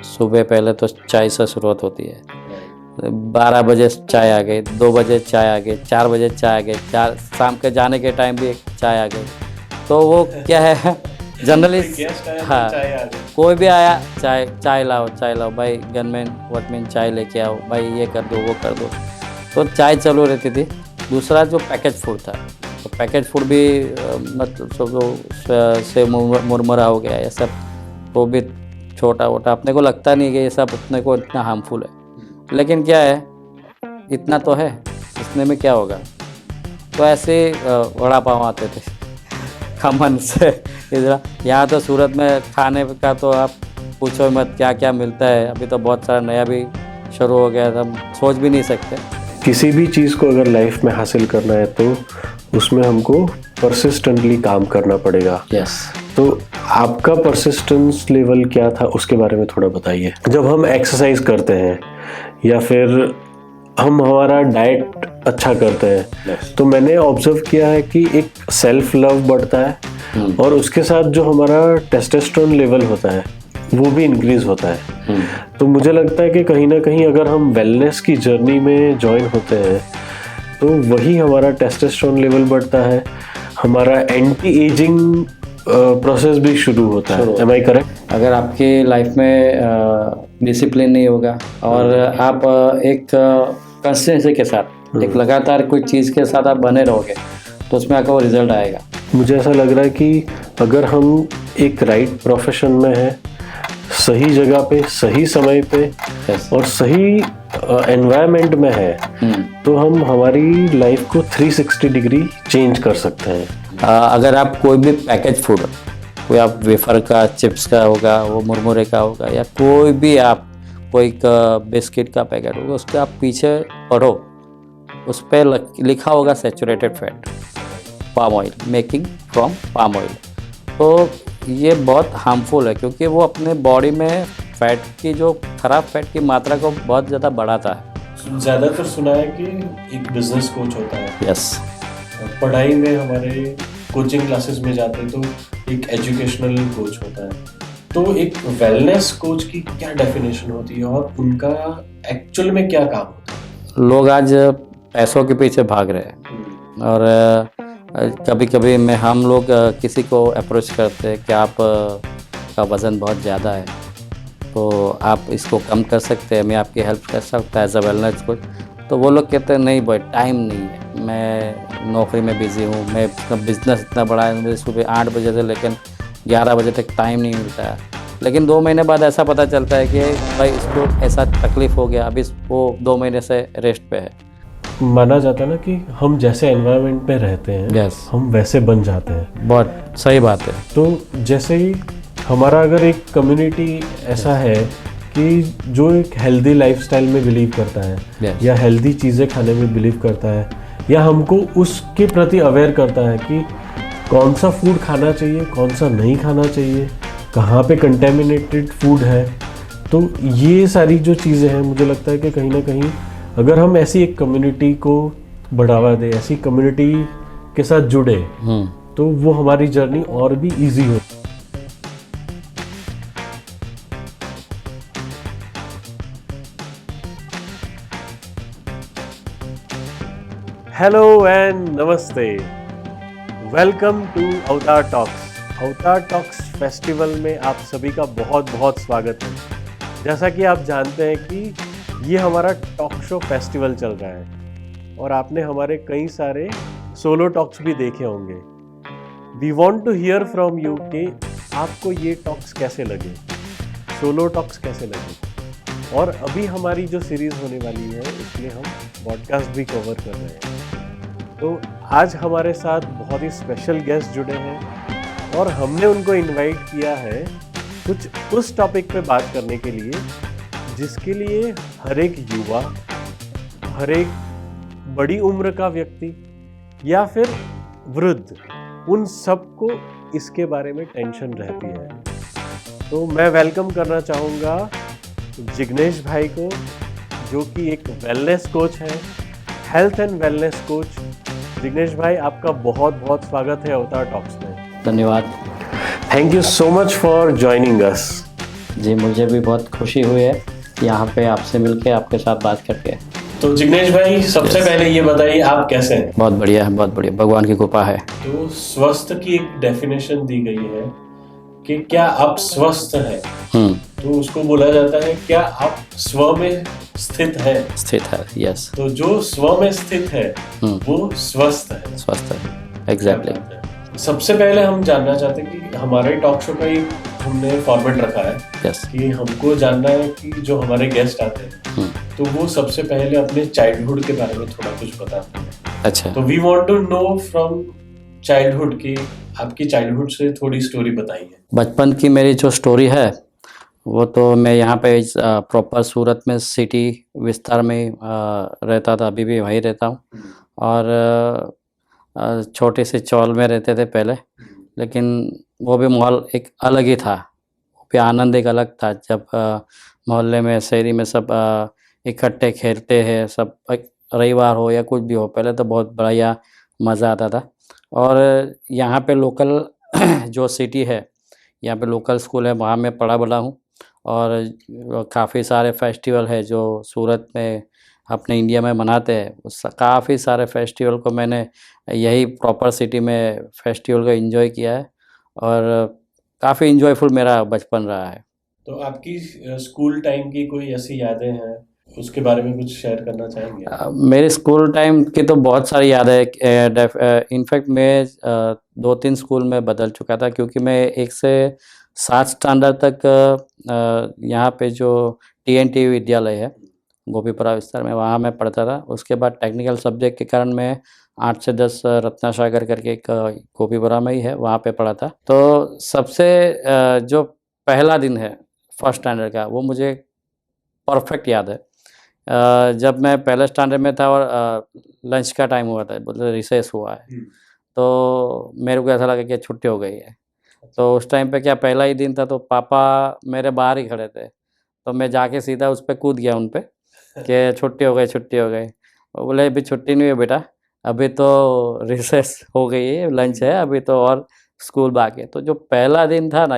सुबह पहले तो चाय से शुरुआत होती है, 12 बजे चाय आ गई, 2 बजे चाय आ गई, 4 बजे चाय आ गई, 4 शाम के जाने के टाइम भी एक चाय आ गई। तो वो क्या है जनरली, हाँ, कोई भी आया चाय लाओ भाई, गनमैन वॉचमैन चाय लेके आओ भाई, ये कर दो वो कर दो। तो चाय चालू रहती थी। दूसरा जो पैकेज फूड था, तो पैकेज फूड भी मतलब सब से मुरमुरा हो गया, ये सब वो भी छोटा वोटा, अपने को लगता नहीं कि ये सब अपने को इतना हार्मफुल है, लेकिन क्या है, इतना तो है, इसमें में क्या होगा। तो ऐसे वड़ा पाव आते थे खमन से इधर। यहाँ तो सूरत में खाने का तो आप पूछो मत, क्या क्या मिलता है। अभी तो बहुत सारा नया भी शुरू हो गया, हम सोच भी नहीं सकते। किसी भी चीज़ को अगर लाइफ में हासिल करना है तो उसमें हमको परसिस्टेंटली काम करना पड़ेगा। यस। तो आपका परसिस्टेंस लेवल क्या था, उसके बारे में थोड़ा बताइए। जब हम एक्सरसाइज करते हैं या फिर हम हमारा डाइट अच्छा करते हैं, तो मैंने ऑब्जर्व किया है कि एक सेल्फ लव बढ़ता है और उसके साथ जो हमारा टेस्टोस्टेरोन लेवल होता है वो भी इंक्रीज होता है। तो मुझे लगता है कि कहीं ना कहीं अगर हम वेलनेस की जर्नी में ज्वाइन होते हैं तो वही हमारा टेस्टोस्टेरोन लेवल बढ़ता है, हमारा एंटी एजिंग प्रोसेस भी शुरू होता है। Am I correct? अगर आपकी लाइफ में डिसिप्लिन नहीं होगा और आप एक कंसिस्टेंसी के साथ, एक लगातार कोई चीज़ के साथ आप बने रहोगे, तो उसमें आपका वो रिजल्ट आएगा। मुझे ऐसा लग रहा है कि अगर हम एक राइट प्रोफेशन में हैं, सही जगह पे, सही समय पे और सही एनवायरनमेंट में है, तो हम हमारी लाइफ को 360 डिग्री चेंज कर सकते हैं। अगर आप कोई भी पैकेज फूड, कोई आप वेफर का, चिप्स का होगा, वो मुरमुरे का होगा, या कोई भी आप कोई बिस्किट का पैकेट होगा, उसके आप पीछे पढ़ो, उस पर लिखा होगा saturated fat, palm oil, making from palm oil. तो ये बहुत हार्मफुल है, क्योंकि वो अपने बॉडी में फैट की, जो खराब फैट की मात्रा को बहुत ज़्यादा बढ़ाता है। ज़्यादातर सुना है कि एक बिजनेस कोच होता है। यस। पढ़ाई में हमारे कोचिंग क्लासेस में जाते हैं तो एक एजुकेशनल कोच होता है। तो एक वेलनेस कोच की क्या डेफिनेशन होती है और उनका एक्चुअल में क्या काम होता है? लोग आज पैसों के पीछे भाग रहे हैं, और कभी कभी हम लोग किसी को अप्रोच करते हैं कि आप का वज़न बहुत ज़्यादा है, तो आप इसको कम कर सकते हैं, मैं आपकी हेल्प कर सकता है एज अ वेलनेस कोच। तो वो लोग कहते हैं नहीं भाई, टाइम नहीं है, मैं नौकरी में बिज़ी हूँ, मैं बिज़नेस इतना बड़ा है, मुझे सुबह 8 बजे से लेकर 11 बजे तक टाइम नहीं मिलता है। लेकिन 2 महीने बाद ऐसा पता चलता है कि भाई इसको ऐसा तकलीफ़ हो गया, अभी वो 2 महीने से रेस्ट पे है। माना जाता है ना कि हम जैसे एनवायरनमेंट में रहते हैं, Yes. हम वैसे बन जाते हैं। बहुत सही बात है। तो जैसे ही हमारा अगर एक कम्युनिटी ऐसा है कि जो एक हेल्दी लाइफस्टाइल में बिलीव करता है, Yes. या हेल्दी चीज़ें खाने में बिलीव करता है, या हमको उसके प्रति अवेयर करता है कि कौन सा फूड खाना चाहिए, कौन सा नहीं खाना चाहिए, कहाँ पे कंटेमिनेटेड फूड है, तो ये सारी जो चीज़ें हैं, मुझे लगता है कि कहीं ना कहीं अगर हम ऐसी एक कम्युनिटी को बढ़ावा दें, ऐसी कम्युनिटी के साथ जुड़े, तो वो हमारी जर्नी और भी इजी हो। हेलो एंड नमस्ते, वेलकम टू अवतार टॉक्स। अवतार टॉक्स फेस्टिवल में आप सभी का बहुत बहुत स्वागत है। जैसा कि आप जानते हैं कि ये हमारा टॉक शो फेस्टिवल चल रहा है और आपने हमारे कई सारे सोलो टॉक्स भी देखे होंगे। We want to hear from you कि आपको ये टॉक्स कैसे लगे, सोलो टॉक्स कैसे लगे। और अभी हमारी जो सीरीज़ होने वाली है उसमें हम पॉडकास्ट भी कवर कर रहे हैं। तो आज हमारे साथ बहुत ही स्पेशल गेस्ट जुड़े हैं और हमने उनको इनवाइट किया है कुछ उस टॉपिक पे बात करने के लिए जिसके लिए हर एक युवा, हर एक बड़ी उम्र का व्यक्ति या फिर वृद्ध, उन सबको इसके बारे में टेंशन रहती है। तो मैं वेलकम करना चाहूँगा जिग्नेश भाई को, जो कि एक वेलनेस कोच है, health and wellness coach. Jignesh भाई, आपका बहुत बहुत स्वागत है अवतार टॉक्स में। धन्यवाद। Thank you so much for joining us. जी, मुझे भी बहुत खुशी हुई है यहाँ पे आपसे मिलके, आपके साथ बात करके। तो जिग्नेश भाई, सबसे पहले ये बताइए आप कैसे हैं? बहुत बढ़िया है, बहुत बढ़िया, भगवान की कृपा है। तो स्वस्थ की एक डेफिनेशन दी गई है कि क्या आप स्वस्थ हैं, हम्म, तो उसको बोला जाता है क्या आप स्व में स्थित है। स्थित है, यस। तो जो स्व में स्थित है वो स्वस्थ है। स्वस्थ है, एग्जैक्टली। सबसे पहले हम जानना चाहते हैं कि हमारे टॉक शो का एक हमने फॉर्मेट रखा है यस। कि हमको जानना है कि जो हमारे गेस्ट आते हैं तो वो सबसे पहले अपने चाइल्डहुड के बारे में थोड़ा कुछ बताते हैं। अच्छा, तो we want to know from childhood की, आपकी चाइल्डहुड से थोड़ी स्टोरी बताइए। बचपन की मेरी जो स्टोरी है वो तो मैं यहाँ पे प्रॉपर सूरत में सिटी विस्तार में रहता था, अभी भी वहीं रहता हूँ। और छोटे से चौल में रहते थे पहले, लेकिन वो भी माहौल एक अलग ही था। वो भी आनंद एक अलग था जब मोहल्ले में, शहरी में सब इकट्ठे खेलते हैं, सब रविवार हो या कुछ भी हो, पहले तो बहुत बढ़िया मज़ा आता था। और यहाँ पे लोकल जो सिटी है, यहाँ पे लोकल स्कूल है, वहाँ मैं पढ़ा बड़ा हूँ। और काफ़ी सारे फेस्टिवल है जो सूरत में अपने इंडिया में मनाते हैं, उस काफ़ी सारे फेस्टिवल को मैंने यही प्रॉपर सिटी में फेस्टिवल को एंजॉय किया है। और काफ़ी इंजॉयफुल मेरा बचपन रहा है। तो आपकी स्कूल टाइम की कोई ऐसी यादें हैं, उसके बारे में कुछ शेयर करना चाहेंगे? मेरे स्कूल टाइम की तो बहुत सारी यादें हैं। इनफैक्ट मैं 2-3 स्कूल में बदल चुका था, क्योंकि मैं 1 से 7 स्टैंडर्ड तक यहाँ पे जो TNT विद्यालय है गोपीपुरा विस्तार में, वहाँ मैं पढ़ता था। उसके बाद टेक्निकल सब्जेक्ट के कारण मैं 8 से 10 रत्नासागर करके एक गोपीपुरा में ही है, वहाँ पे पढ़ा था। तो सबसे जो पहला दिन है फर्स्ट स्टैंडर्ड का, वो मुझे परफेक्ट याद है। जब मैं पहले स्टैंडर्ड में था और लंच का टाइम हुआ था, मतलब रिसेस हुआ है, तो मेरे को ऐसा लगा कि छुट्टी हो गई है। तो उस टाइम पे क्या पहला ही दिन था, तो पापा मेरे बाहर ही खड़े थे, तो मैं जाके सीधा उस पे कूद गया उन पे कि छुट्टी हो गई, छुट्टी हो गई। वो बोले अभी छुट्टी नहीं हुई बेटा, अभी तो रिसेस हो गई है, लंच है, अभी तो और स्कूल बाकी है। तो जो पहला दिन था ना,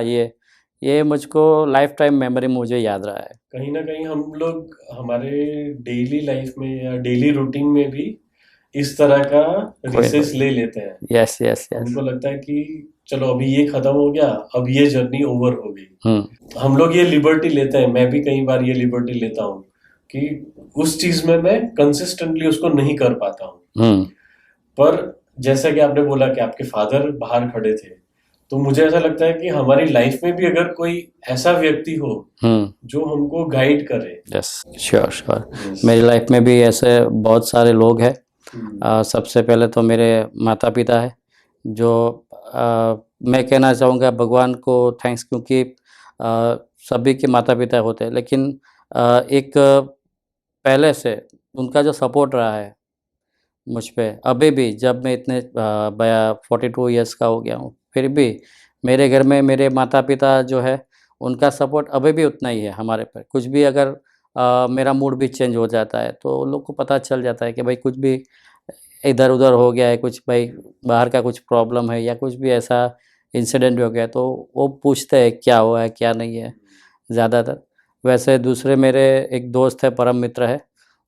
ये मुझको लाइफ टाइम मेमोरी मुझे याद रहा है। कहीं ना कहीं हम लोग हमारे डेली लाइफ में या डेली रूटीन में भी इस तरह का रिसेस ले लेते हैं। Yes yes yes. हमको लगता है कि चलो अभी ये खत्म हो गया, अब ये जर्नी ओवर हो गई। हम लोग ये लिबर्टी लेते हैं, मैं भी कई बार ये लिबर्टी लेता हूँ कि उस चीज में मैं कंसिस्टेंटली उसको नहीं कर पाता हूँ। पर जैसा कि आपने बोला कि आपके फादर बाहर खड़े थे, तो मुझे ऐसा लगता है कि हमारी लाइफ में भी अगर कोई ऐसा व्यक्ति हो जो हमको गाइड करे। Yes, sure sure. मेरी लाइफ में भी ऐसे बहुत सारे लोग हैं। सबसे पहले तो मेरे माता पिता है, जो मैं कहना चाहूँगा भगवान को थैंक्स, क्योंकि सभी के माता पिता होते हैं, लेकिन एक पहले से उनका जो सपोर्ट रहा है मुझ पे, अभी भी जब मैं इतने 42 ईयर्स का हो गया हूँ, फिर भी मेरे घर में मेरे माता पिता जो है, उनका सपोर्ट अभी भी उतना ही है हमारे पर। कुछ भी अगर मेरा मूड भी चेंज हो जाता है, तो उन लोग को पता चल जाता है कि भाई कुछ भी इधर उधर हो गया है, कुछ भाई बाहर का कुछ प्रॉब्लम है या कुछ भी ऐसा इंसिडेंट हो गया, तो वो पूछते हैं क्या हुआ है क्या नहीं है ज़्यादातर। वैसे दूसरे मेरे एक दोस्त है, परम मित्र है,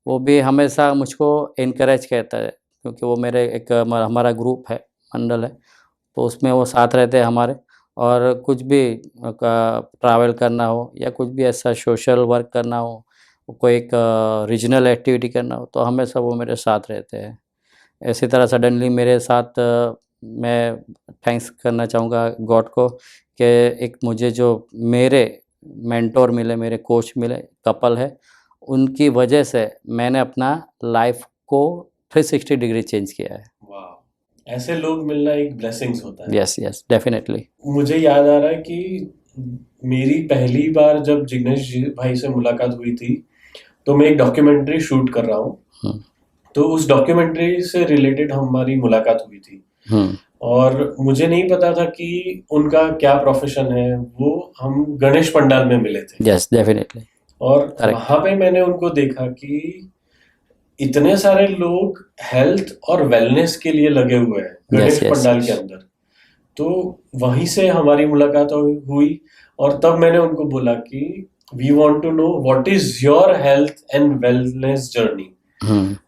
वो भी हमेशा मुझको इनकरेज करता है, क्योंकि वो मेरे एक हमारा ग्रुप है, मंडल है, तो उसमें वो साथ रहते हैं हमारे। और कुछ भी ट्रैवल करना हो या कुछ भी ऐसा सोशल वर्क करना हो, कोई एक रीजनल एक्टिविटी करना हो, तो हमेशा वो मेरे साथ रहते हैं। इसी तरह सडनली मेरे साथ मैं थैंक्स करना चाहूँगा गॉड को कि एक मुझे जो मेरे मेंटोर मिले, मेरे कोच मिले, कपल है, उनकी वजह से मैंने अपना लाइफ को 360 डिग्री चेंज किया है। वाह, ऐसे लोग मिलना एक ब्लेसिंग्स होता है। Yes yes, definitely. मुझे याद आ रहा है कि मेरी पहली बार जब जिग्नेश भाई से मुलाकात हुई थी, तो मैं एक डॉक्यूमेंट्री शूट कर रहा हूँ, तो उस डॉक्यूमेंट्री से रिलेटेड हमारी मुलाकात हुई थी। और मुझे नहीं पता था कि उनका क्या प्रोफेशन है। वो हम गणेश पंडाल में मिले थे। Yes, definitely. और वहां पे मैंने उनको देखा कि इतने सारे लोग हेल्थ और वेलनेस के लिए लगे हुए हैं गणेश पंडाल के अंदर। तो वहीं से हमारी मुलाकात हुई और तब मैंने उनको बोला कि we want to know what is your health and wellness journey.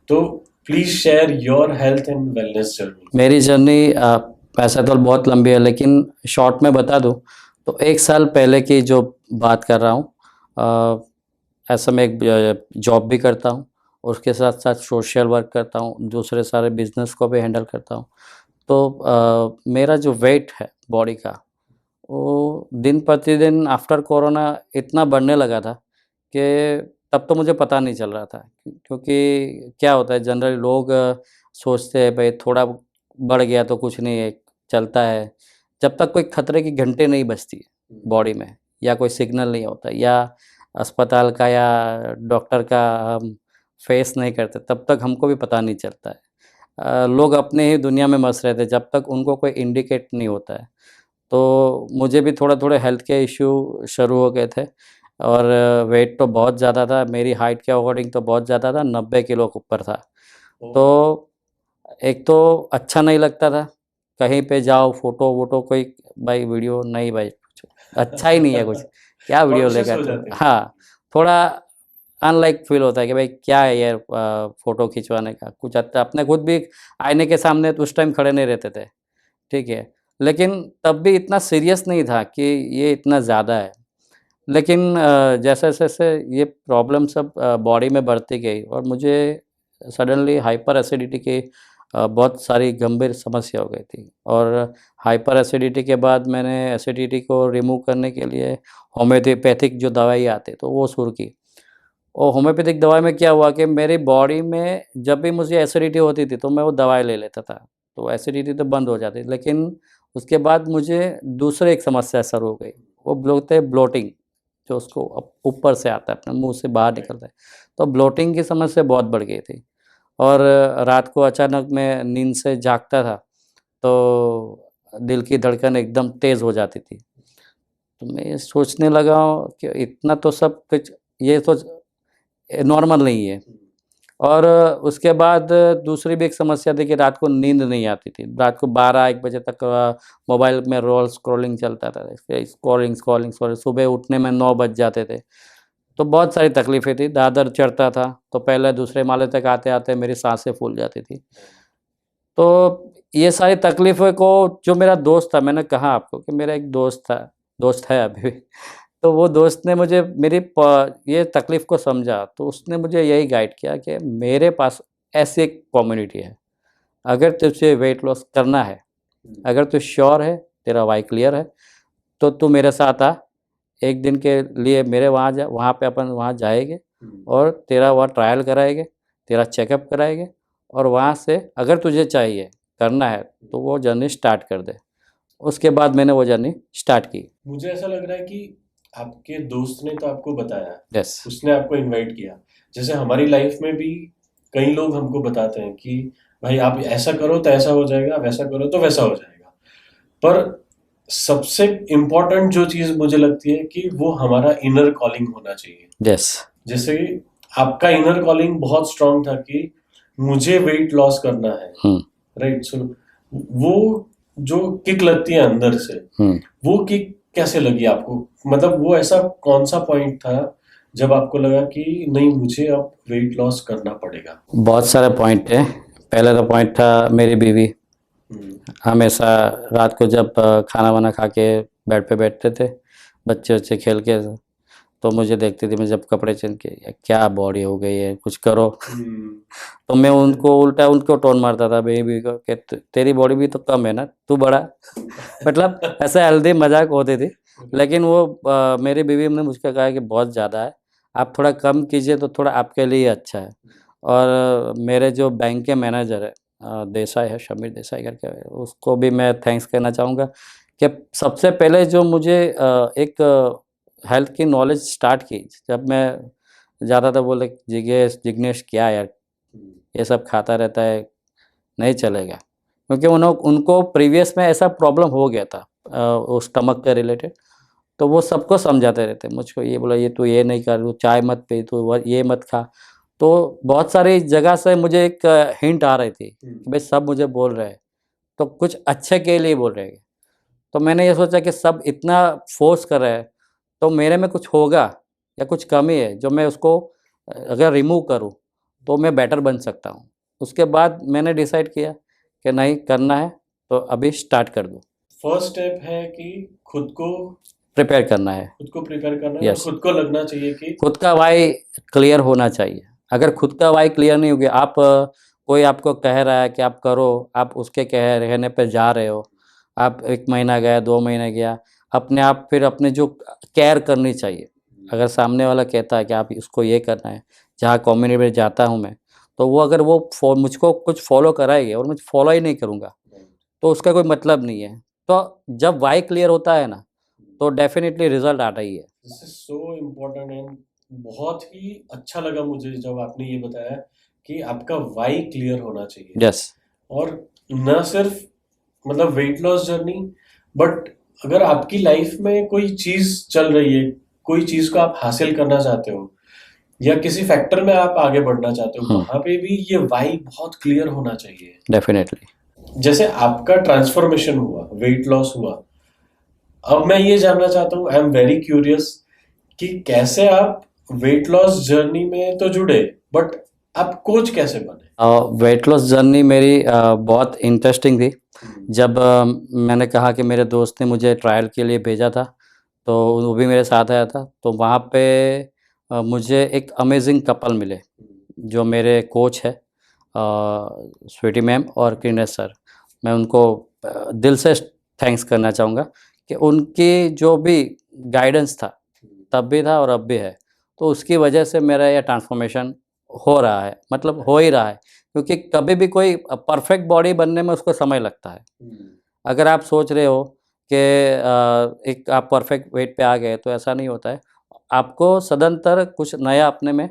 तो please share your health and wellness journey. मेरी जर्नी वैसे तो बहुत लंबी है, लेकिन शॉर्ट में बता दूं तो 1 साल पहले की जो बात कर रहा हूँ। ऐसा मैं एक जॉब भी करता हूँ और उसके साथ साथ सोशल वर्क करता हूँ, दूसरे सारे बिजनेस को भी हैंडल करता हूँ। तो मेरा जो वेट है बॉडी का, वो दिन प्रतिदिन आफ्टर कोरोना इतना बढ़ने लगा था कि तब तो मुझे पता नहीं चल रहा था। क्योंकि क्या होता है, जनरली लोग सोचते हैं भाई थोड़ा बढ़ गया तो कुछ नहीं है, चलता है। जब तक कोई खतरे की घंटे नहीं बजती बॉडी में, या कोई सिग्नल नहीं होता, या अस्पताल का या डॉक्टर का हम फेस नहीं करते, तब तक हमको भी पता नहीं चलता है। लोग अपने ही दुनिया में मस्त रहते हैं जब तक उनको कोई इंडिकेट नहीं होता है। तो मुझे भी थोड़े-थोड़े हेल्थ के इश्यू शुरू हो गए थे और वेट तो बहुत ज़्यादा था, मेरी हाइट के अकॉर्डिंग तो बहुत ज़्यादा था, 90 किलो के ऊपर था। तो एक तो अच्छा नहीं लगता था, कहीं पे जाओ फ़ोटो-वोटो कोई भाई वीडियो नहीं भाई, अच्छा ही नहीं है कुछ, क्या वीडियो कॉन्शियस लेगा हो तू? जाते हैं। हाँ, थोड़ा अनलाइक फ़ील होता है कि भाई क्या है यार, फ़ोटो खिंचवाने का, कुछ अच्छा अपने खुद भी आईने के सामने तो उस टाइम खड़े नहीं रहते थे, ठीक है? लेकिन तब भी इतना सीरियस नहीं था कि ये इतना ज़्यादा है। लेकिन जैसे-जैसे ये प्रॉब्लम सब बॉडी में बढ़ती गई और मुझे सडनली हाइपर एसिडिटी की बहुत सारी गंभीर समस्या हो गई थी। और हाइपर एसिडिटी के बाद मैंने एसिडिटी को रिमूव करने के लिए होम्योपैथिक जो दवाई आती है तो वो शुरू की। और होम्योपैथिक दवाई में क्या हुआ कि मेरी बॉडी में जब भी मुझे एसिडिटी होती थी तो मैं वो दवाई ले लेता था, तो एसिडिटी तो बंद हो जाती थी। लेकिन उसके बाद मुझे दूसरी एक समस्या शुरू हो गई, वो बोलते हैं ब्लोटिंग, जो उसको ऊपर से आता है अपने मुंह से बाहर निकलता है। तो ब्लोटिंग की समस्या बहुत बढ़ गई थी और रात को अचानक मैं नींद से जागता था तो दिल की धड़कन एकदम तेज़ हो जाती थी। तो मैं ये सोचने लगा कि इतना तो सब कुछ ये तो नॉर्मल नहीं है। और उसके बाद दूसरी भी एक समस्या थी कि रात को नींद नहीं आती थी। रात को 12-1 बजे तक मोबाइल में रोल स्क्रॉलिंग चलता था। फिर स्क्रॉलिंग, स्क्रॉलिंग, स्क्रॉलिंग, सुबह उठने में 9 बज जाते थे। तो बहुत सारी तकलीफ़ें थी। दादर चढ़ता था, तो पहले दूसरे माले तक आते-आते मेरी साँसें फूल जाती थी। तो ये सारी तकलीफ़ों को जो मेरा दोस्त था, मैंने कहा आपको कि मेरा एक दोस्त था, दोस्त है अभी भी। तो वो दोस्त ने मुझे मेरी ये तकलीफ़ को समझा, तो उसने मुझे यही गाइड किया कि मेरे पास ऐसी एक कम्युनिटी है, अगर तुझे वेट लॉस करना है, अगर तू श्योर है, तेरा व्हाई क्लियर है, तो तू मेरे साथ आ। एक दिन के लिए मेरे वहाँ जा, वहाँ पे अपन वहाँ जाएँगे और तेरा वहाँ ट्रायल कराएँगे, तेरा चेकअप कराएँगे और वहाँ से अगर तुझे चाहिए, करना है, तो वो जर्नी स्टार्ट कर दे। उसके बाद मैंने वो जर्नी स्टार्ट की। मुझे ऐसा लग रहा है कि आपके दोस्त ने तो आपको बताया, यस। उसने आपको इनवाइट किया। जैसे हमारी लाइफ में भी कई लोग हमको बताते हैं कि भाई आप ऐसा करो तो ऐसा हो जाएगा, वैसा करो तो वैसा हो जाएगा। पर सबसे इम्पोर्टेंट जो चीज मुझे लगती है कि वो हमारा इनर कॉलिंग होना चाहिए। यस। जैसे आपका इनर कॉलिंग बहुत स्ट्रांग था कि मुझे वेट लॉस करना है, हुँ, राइट? सो वो जो किक लगती है अंदर से, हुँ। वो किक कैसे लगी आपको? मतलब वो ऐसा कौन सा पॉइंट था जब आपको लगा कि नहीं, मुझे अब वेट लॉस करना पड़ेगा? बहुत सारे पॉइंट हैं। पहला तो पॉइंट था मेरी बीवी। हमेशा रात को जब खाना-वाना खा के बेड पे बैठते थे, बच्चे-वच्चे खेल के, तो मुझे देखती थी, मैं जब कपड़े चेंज किए, "यार क्या बॉडी हो गई है, कुछ करो।" तो मैं उनको उल्टा उनको टोन मारता था बेबी को कि तेरी बॉडी भी तो कम है ना, तू बड़ा। मतलब ऐसे हेल्दी मज़ाक होती थी। लेकिन वो मेरी बीवी ने मुझको कहा कि बहुत ज़्यादा है, आप थोड़ा कम कीजिए तो थोड़ा आपके लिए अच्छा है। और मेरे जो बैंक के मैनेजर है, देसाई है, समीर देसाई करके, उसको भी मैं थैंक्स कहना चाहूँगा कि सबसे पहले जो मुझे एक हेल्थ की नॉलेज स्टार्ट की, जब मैं ज़्यादातर बोले जिज्ञेश जिग्नेश क्या यार, ये सब खाता रहता है, नहीं चलेगा। क्योंकि उनको प्रीवियस में ऐसा प्रॉब्लम हो गया था वो स्टमक के रिलेटेड। तो वो सबको समझाते रहते, मुझको ये बोला, ये तू ये नहीं कर, तू चाय मत पी, तू ये मत खा। तो बहुत सारी जगह से मुझे एक हिंट आ रही थी कि भाई सब मुझे बोल रहे हैं, तो कुछ अच्छे के लिए बोल रहे हैं। तो मैंने ये सोचा कि सब इतना फोर्स कर रहे हैं तो मेरे में कुछ होगा या कुछ कमी है जो मैं उसको अगर रिमूव करूँ तो मैं बेटर बन सकता हूँ। उसके बाद मैंने डिसाइड किया कि नहीं करना है तो अभी स्टार्ट कर दूँ, फर्स्ट स्टेप है कि खुद को प्रिपेयर करना है। प्रिपेयर करना है और यस, खुद को लगना चाहिए कि खुद का वाई क्लियर होना चाहिए। अगर खुद का वाई क्लियर नहीं होगी, आप कोई आपको कह रहा है कि आप करो, आप उसके कहने पे जा रहे हो, आप 1 महीना गया, 2 महीने गया, अपने आप फिर अपने जो केयर करनी चाहिए। अगर सामने वाला कहता है कि आप इसको ये करना है, जहाँ कम्युनिटी में जाता हूँ मैं, तो वो अगर वो मुझको कुछ फ़ॉलो कराएगी और मैं फ़ॉलो ही नहीं करूँगा, तो उसका कोई मतलब नहीं है। तो जब वाई क्लियर होता है ना, तो डेफ़िनिटली रिज़ल्ट आता ही है। This is so important and बहुत ही अच्छा लगा मुझे जब आपने ये बताया कि आपका वाई क्लियर होना चाहिए। यस, और न सिर्फ मतलब वेट लॉस जर्नी, बट अगर आपकी लाइफ में कोई चीज चल रही है, कोई चीज को आप हासिल करना चाहते हो या किसी फैक्टर में आप आगे बढ़ना चाहते हो, वहां पे भी ये वाई बहुत क्लियर होना चाहिए। डेफ़िनिटली। जैसे आपका ट्रांसफॉर्मेशन हुआ, वेट लॉस हुआ, अब मैं ये जानना चाहता हूँ, आई एम वेरी क्यूरियस कि कैसे आप वेट लॉस जर्नी में तो जुड़े, बट आप कोच कैसे बने? वेट लॉस जर्नी मेरी बहुत इंटरेस्टिंग थी। जब मैंने कहा कि मेरे दोस्त ने मुझे ट्रायल के लिए भेजा था, तो वो भी मेरे साथ आया था। तो वहाँ पे मुझे एक अमेजिंग कपल मिले, जो मेरे कोच है स्वीटी मैम और क्रिनेश सर। मैं उनको दिल से थैंक्स करना चाहूँगा कि उनकी जो भी गाइडेंस था, तब भी था और अब भी है। तो उसकी वजह से मेरा ये ट्रांसफॉर्मेशन हो रहा है, मतलब हो ही रहा है। क्योंकि कभी भी कोई परफेक्ट बॉडी बनने में उसको समय लगता है। अगर आप सोच रहे हो कि एक आप परफेक्ट वेट पे आ गए तो ऐसा नहीं होता है। आपको सदंतर कुछ नया अपने में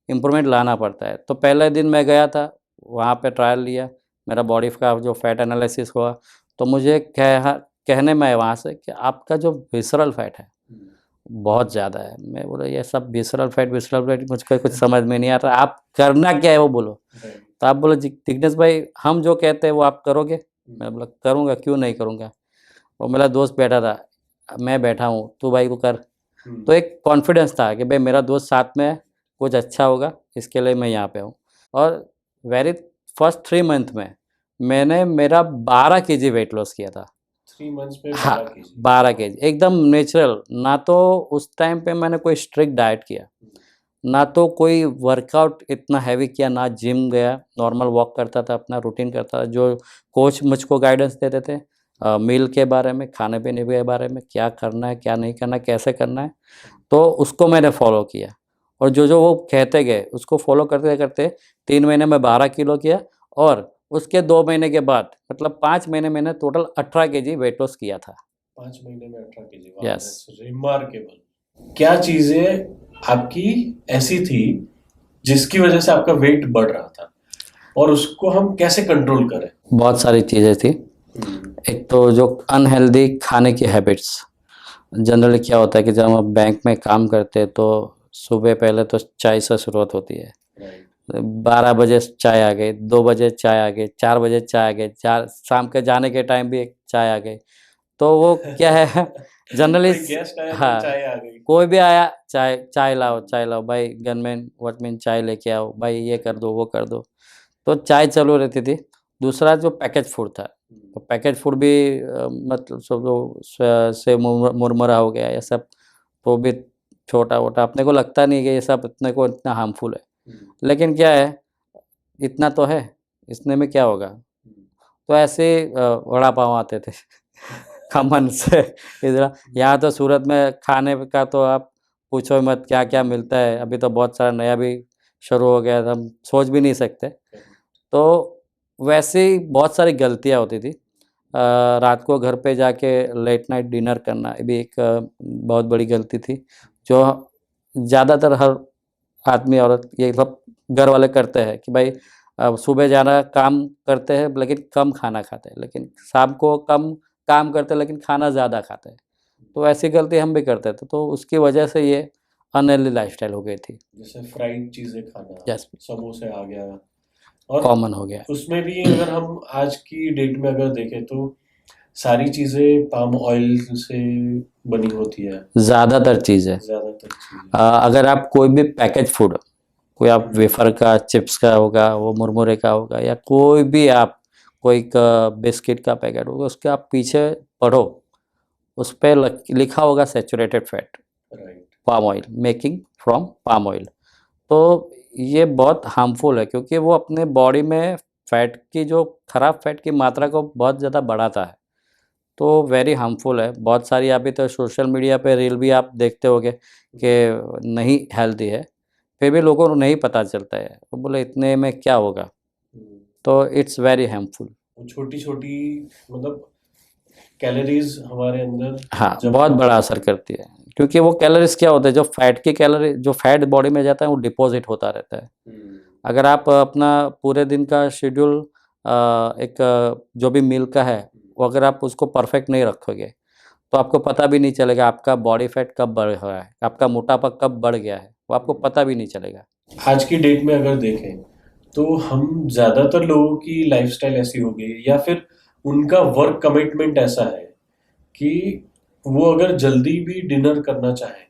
इम्प्रूवमेंट लाना पड़ता है। तो पहले दिन मैं गया था, वहाँ पे ट्रायल लिया, मेरा बॉडी का जो फैट एनालिसिस हुआ, तो मुझे कहने में आया वहाँ से कि आपका जो विसरल फैट है बहुत ज़्यादा है। मैं बोला ये सब विसरल फैट मुझको कुछ समझ में नहीं आ रहा, आप करना क्या है वो बोलो। तो आप बोले जिग्नेश भाई हम जो कहते हैं वो आप करोगे? मैं बोला करूँगा, क्यों नहीं करूँगा। और मेरा दोस्त बैठा था, मैं बैठा हूँ, तू भाई तू कर। तो एक कॉन्फिडेंस था कि भाई मेरा दोस्त साथ में है, कुछ अच्छा होगा, इसके लिए मैं यहाँ पे हूँ। और वेरी फर्स्ट 3 मंथ में मैंने मेरा 12 केजी वेट लॉस किया था। 3 मंथ्स में हाँ, 12 केजी? 12 केजी एकदम नेचुरल। ना तो उस टाइम पे मैंने कोई स्ट्रिक्ट डाइट किया, ना तो कोई वर्कआउट इतना हैवी किया, ना जिम गया, नॉर्मल वॉक करता था, अपना रूटीन करता था। जो कोच मुझको गाइडेंस देते थे मील के बारे में, खाने-पीने के बारे में, क्या करना है, क्या नहीं करना है, कैसे करना है, तो उसको मैंने फ़ॉलो किया। और जो-जो वो कहते गए, उसको फ़ॉलो करते-करते 3 महीने में 12 किलो किया और उसके 2 महीने के बाद मतलब 5 महीने मैंने टोटल 18 केजी वेट लॉस किया था। 5 महीने में 18 केजी, वाह, यस। That's remarkable. क्या चीजें आपकी ऐसी थी जिसकी वजह से आपका वेट बढ़ रहा था और उसको हम कैसे कंट्रोल करें? बहुत सारी चीज़ें थी। एक तो जो अनहेल्दी खाने की हैबिट्स, जनरली क्या होता है कि जब हम बैंक में काम करते हैं तो सुबह पहले तो चाय से शुरुआत होती है। 12 बजे चाय आ गई, 2 बजे चाय आ गई, 4 बजे चाय आ गई, 4 शाम के जाने के टाइम भी एक चाय आ गई। तो वो क्या है जनरली कोई गेस्ट आया तो हाँ, चाय आ गई। कोई भी आया चाय चाय लाओ भाई, गनमैन वॉचमैन चाय लेके आओ भाई, ये कर दो वो कर दो। तो चाय चालू रहती थी। दूसरा जो पैकेज फूड था, तो पैकेज फूड भी मतलब समझो सेव मुरमुरा हो गया ये सब, वो भी छोटा-वोटा अपने को लगता नहीं है कि ये सब अपने को इतना हार्मफुल है। लेकिन क्या है, इतना तो है, इतने में क्या होगा? तो ऐसे वड़ा पाव आते थे खमन से इधर। यहाँ तो सूरत में खाने का तो आप पूछो ही मत, क्या-क्या मिलता है। अभी तो बहुत सारा नया भी शुरू हो गया है, हम सोच भी नहीं सकते। तो वैसे ही बहुत सारी गलतियाँ होती थी। रात को घर पे जाके लेट नाइट डिनर करना ये भी एक बहुत बड़ी गलती थी, जो ज़्यादातर हर आदमी औरत ये सब घर वाले करते हैं कि भाई सुबह जाना काम करते हैं लेकिन कम खाना खाते हैं, लेकिन शाम को कम काम करते हैं लेकिन खाना ज़्यादा खाते हैं। तो ऐसी गलती हम भी करते थे, तो उसकी वजह से ये अनहेल्दी लाइफ़स्टाइल हो गई थी। जैसे फ्राइड चीजें खाना, यस, समोसे आ गया, और कॉमन हो गया। उसमें भी अगर हम आज की डेट में अगर देखें तो सारी चीजें पाम ऑयल से बनी होती है, ज़्यादातर चीज़ें। ज्यादातर चीजें। अगर आप कोई भी पैकेज फूड, कोई आप हम्म, वेफर का, चिप्स का होगा, वो मुरमुरे का होगा, या कोई भी आप कोई का बिस्किट का पैकेट होगा, उसके आप पीछे पढ़ो, उस पे लिखा होगा saturated fat, right. Palm oil, making from palm oil. तो ये बहुत हार्मफुल है, क्योंकि वो अपने बॉडी में फैट की जो खराब फैट की मात्रा को बहुत ज़्यादा बढ़ाता है। तो वेरी हार्मफुल है। बहुत सारी अभी तो सोशल मीडिया पे रील भी आप देखते होंगे कि नहीं हेल्दी है, फिर भी लोगों को नहीं पता चलता है, वो बोले इतने में क्या होगा। तो इट्स वेरी हार्मफुल। छोटी छोटी मतलब कैलोरीज हमारे अंदर हाँ, जब बहुत बड़ा असर करती है, क्योंकि वो कैलोरीज क्या होता है, जो फैट की कैलोरी, जो फैट बॉडी में जाता है वो डिपॉजिट होता रहता है। अगर आप अपना पूरे दिन का शेड्यूल, एक जो भी मील का है, वो अगर आप उसको परफेक्ट नहीं रखोगे, तो आपको पता भी नहीं चलेगा आपका बॉडी फैट कब बढ़ रहा है, आपका मोटापा कब बढ़ गया है, वो आपको पता भी नहीं चलेगा। आज की डेट में अगर देखें तो हम ज्यादातर लोगों की लाइफस्टाइल ऐसी हो गई या फिर उनका वर्क कमिटमेंट ऐसा है कि वो अगर जल्दी भी डिनर करना चाहे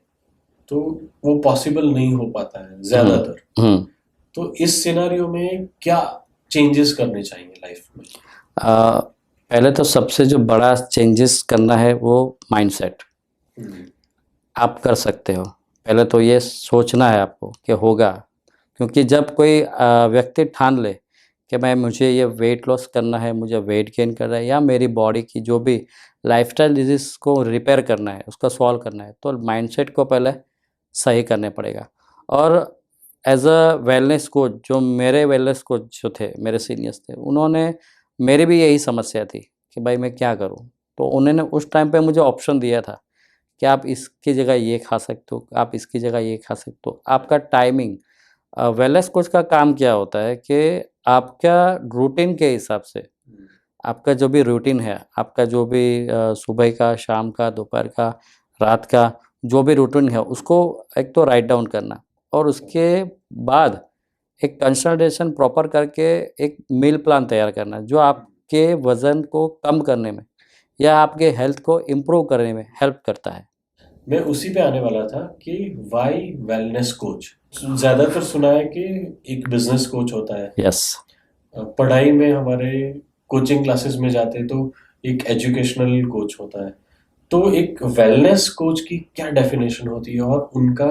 तो वो पॉसिबल नहीं हो पाता है ज्यादातर। हम्म। तो इस सिनेरियो में क्या चेंजेस करने चाहिए लाइफ में? पहले तो सबसे जो बड़ा चेंजेस करना है वो माइंडसेट। हम्म, आप कर सकते हो, पहले तो ये सोचना है आपको कि होगा। क्योंकि जब कोई व्यक्ति ठान ले कि मैं, मुझे ये वेट लॉस करना है, मुझे वेट गेन करना है, या मेरी बॉडी की जो भी लाइफस्टाइल डिजीज़ को रिपेयर करना है, उसका सॉल्व करना है, तो माइंडसेट को पहले सही करने पड़ेगा। और एज अ वेलनेस कोच, जो मेरे वेलनेस कोच जो थे, मेरे सीनियर्स थे, उन्होंने, मेरी भी यही समस्या थी कि भाई मैं क्या करूं। तो उन्होंने उस टाइम पे मुझे ऑप्शन दिया था कि आप इसकी जगह ये खा सकते हो, आप इसकी जगह ये खा सकते हो, आपका टाइमिंग। वेलनेस कोच का काम क्या होता है कि आपका रूटीन के हिसाब से, आपका जो भी रूटीन है, आपका जो भी सुबह का, शाम का, दोपहर का, रात का, जो भी रूटीन है, उसको एक तो राइट डाउन करना, और उसके बाद एक कंसल्टेशन प्रॉपर करके एक मील प्लान तैयार करना, जो आपके वज़न को कम करने में या आपके हेल्थ को इम्प्रूव करने में हेल्प करता है। मैं उसी पे आने वाला था कि वाई वेलनेस कोच। ज्यादातर सुना है कि एक बिजनेस कोच होता है, यस। पढ़ाई में हमारे कोचिंग क्लासेस में जाते हैं तो एक एजुकेशनल कोच होता है। तो एक वेलनेस कोच की क्या डेफिनेशन होती है और उनका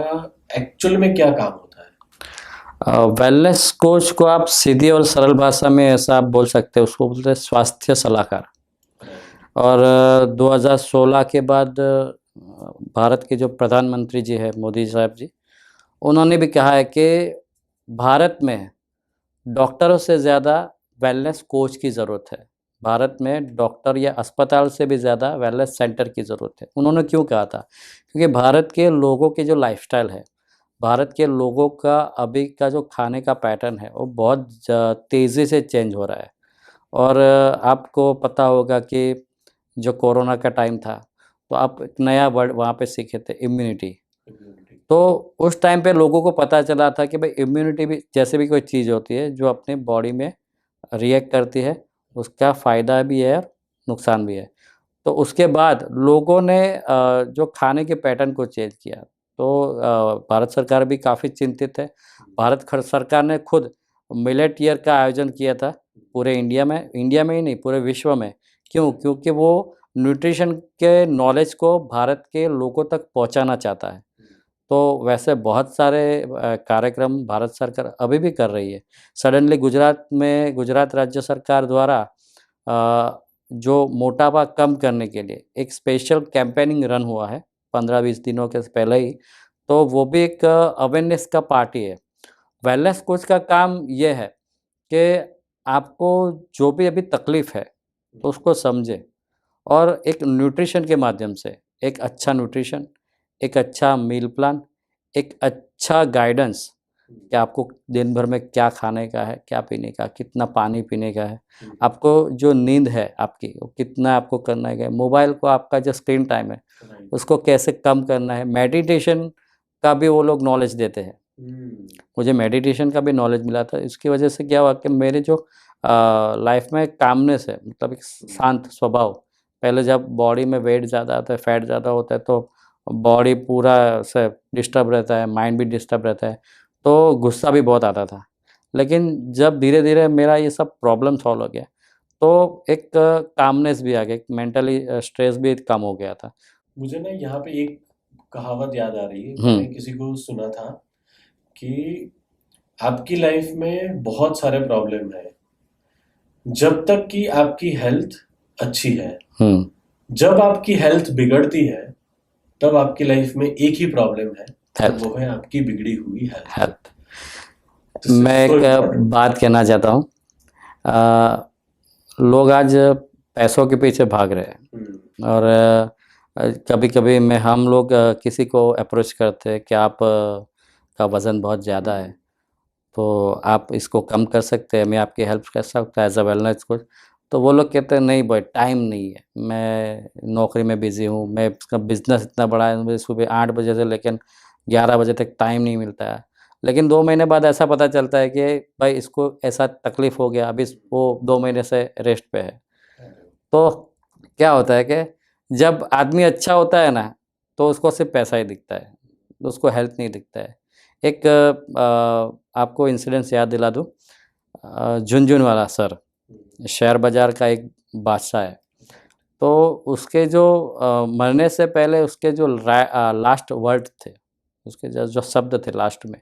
एक्चुअल में क्या काम होता है? वेलनेस कोच को आप सीधी और सरल भाषा में ऐसा आप बोल सकते हैं, उसको बोलते हैं स्वास्थ्य सलाहकार। और 2016 के बाद भारत के जो प्रधानमंत्री जी है, मोदी साहब जी, उन्होंने भी कहा है कि भारत में डॉक्टरों से ज़्यादा वेलनेस कोच की ज़रूरत है। भारत में डॉक्टर या अस्पताल से भी ज़्यादा वेलनेस सेंटर की ज़रूरत है। उन्होंने क्यों कहा था? क्योंकि भारत के लोगों की जो लाइफ़स्टाइल है, भारत के लोगों का अभी का जो खाने का पैटर्न है, वो बहुत तेज़ी से चेंज हो रहा है। और आपको पता होगा कि जो कोरोना का टाइम था, तो आप एक नया वर्ड वहाँ पे सीखे थे, इम्यूनिटी। तो उस टाइम पे लोगों को पता चला था कि भाई इम्यूनिटी भी जैसे भी कोई चीज़ होती है जो अपनी बॉडी में रिएक्ट करती है, उसका फ़ायदा भी है और नुकसान भी है। तो उसके बाद लोगों ने जो खाने के पैटर्न को चेंज किया। तो भारत सरकार भी काफ़ी चिंतित है। भारत सरकार ने खुद मिलेट ईयर का आयोजन किया था पूरे इंडिया में ही नहीं, पूरे विश्व में। क्यों? क्योंकि वो न्यूट्रिशन के नॉलेज को भारत के लोगों तक पहुंचाना चाहता है। तो वैसे बहुत सारे कार्यक्रम भारत सरकार अभी भी कर रही है। सडनली गुजरात में, गुजरात राज्य सरकार द्वारा जो मोटापा कम करने के लिए एक स्पेशल कैंपेनिंग रन हुआ है 15-20 दिनों के पहले ही। तो वो भी एक अवेयरनेस का पार्ट ही है। वेलनेस कोच का काम ये है कि आपको जो भी अभी तकलीफ़ है, तो उसको समझें, और एक न्यूट्रिशन के माध्यम से, एक अच्छा न्यूट्रिशन, एक अच्छा मील प्लान, एक अच्छा गाइडेंस कि आपको दिन भर में क्या खाने का है, क्या पीने का, कितना पानी पीने का है, आपको जो नींद है आपकी, वो कितना आपको करना है, मोबाइल को आपका जो स्क्रीन टाइम है, उसको कैसे कम करना है। मेडिटेशन का भी वो लोग नॉलेज देते हैं। मुझे मेडिटेशन का भी नॉलेज मिला था। इसकी वजह से क्या हुआ कि मेरे जो लाइफ में कामनेस है, मतलब एक शांत स्वभाव, पहले जब बॉडी में वेट ज़्यादा आता है, फैट ज़्यादा होता है, तो बॉडी पूरा से डिस्टर्ब रहता है, माइंड भी डिस्टर्ब रहता है, तो गुस्सा भी बहुत आता था। लेकिन जब धीरे-धीरे मेरा ये सब प्रॉब्लम सॉल्व हो गया, तो एक कामनेस भी आ गया, एक मेंटली स्ट्रेस भी कम हो गया था। मुझे ना यहाँ पे एक कहावत याद आ रही है, हुँ। मैंने किसी को सुना था कि आपकी लाइफ में बहुत सारे प्रॉब्लम है, जब तक कि आपकी हेल्थ अच्छी है। हुँ, जब आपकी हेल्थ बिगड़ती है, तब आपकी लाइफ में एक ही प्रॉब्लम है, और हेल्थ, वो है आपकी बिगड़ी हुई हेल्थ। हेल्थ। This is मैं so एक important. बात कहना चाहता हूँ। लोग आज पैसों के पीछे भाग रहे हैं, और कभी-कभी हम लोग किसी को अप्रोच करते हैं कि आप का वज़न बहुत ज़्यादा है, तो आप इसको कम कर सकते हैं, मैं आपकी हेल्प कर सकता हूँ एज़ अ वेलनेस कोच। तो वो लोग कहते हैं नहीं भाई, टाइम नहीं है, मैं नौकरी में बिज़ी हूँ, मैं इसका बिज़नेस इतना बड़ा है, मुझे सुबह 8 बजे से लेकर 11 बजे तक टाइम नहीं मिलता है। लेकिन 2 महीने बाद ऐसा पता चलता है कि भाई इसको ऐसा तकलीफ़ हो गया, अभी वो 2 महीने से रेस्ट पे है। तो क्या होता है कि जब आदमी अच्छा होता है ना, तो उसको सिर्फ़ पैसा ही दिखता है, उसको हेल्थ नहीं दिखता है। एक आपको इंसिडेंस याद दिला दूँ। झुनझुनवाला सर, शेयर बाज़ार का एक बादशाह है। तो उसके जो मरने से पहले उसके जो लास्ट वर्ड थे, उसके जो जो शब्द थे लास्ट में,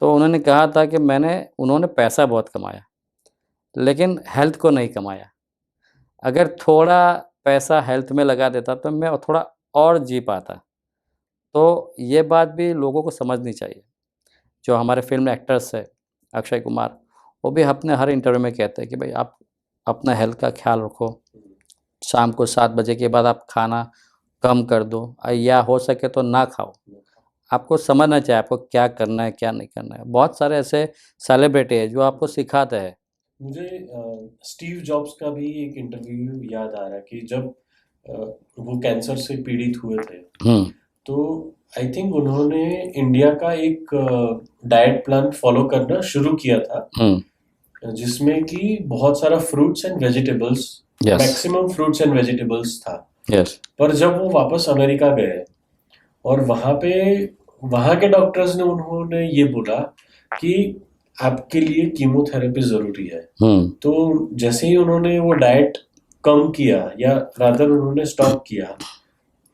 तो उन्होंने कहा था कि उन्होंने पैसा बहुत कमाया, लेकिन हेल्थ को नहीं कमाया। अगर थोड़ा पैसा हेल्थ में लगा देता तो मैं थोड़ा और जी पाता। तो ये बात भी लोगों को समझनी चाहिए। जो हमारे फ़िल्म एक्टर्स हैं, अक्षय कुमार, वो भी अपने हर इंटरव्यू में कहते हैं कि भाई आप अपना हेल्थ का ख़्याल रखो। शाम को 7 बजे के बाद आप खाना कम कर दो, या हो सके तो ना खाओ। आपको समझना चाहिए आपको क्या करना है, क्या नहीं करना है। बहुत सारे ऐसे सेलिब्रिटी हैं जो आपको सिखाते हैं। मुझे स्टीव जॉब्स का भी एक इंटरव्यू याद आ रहा है कि जब अ, वो कैंसर से पीड़ित हुए थे, हुँ, तो आई थिंक उन्होंने इंडिया का एक डाइट प्लान फॉलो करना शुरू किया था, हुँ, जिसमें कि बहुत सारा fruits and vegetables, yes, maximum fruits and vegetables था। यस, पर जब वो वापस अमेरिका गए, और वहाँ पे वहाँ के डॉक्टर्स ने उन्होंने ये बोला कि आपके लिए कीमोथेरेपी ज़रूरी है। हुँ, तो जैसे ही उन्होंने वो डाइट कम किया, या रादर उन्होंने स्टॉप किया,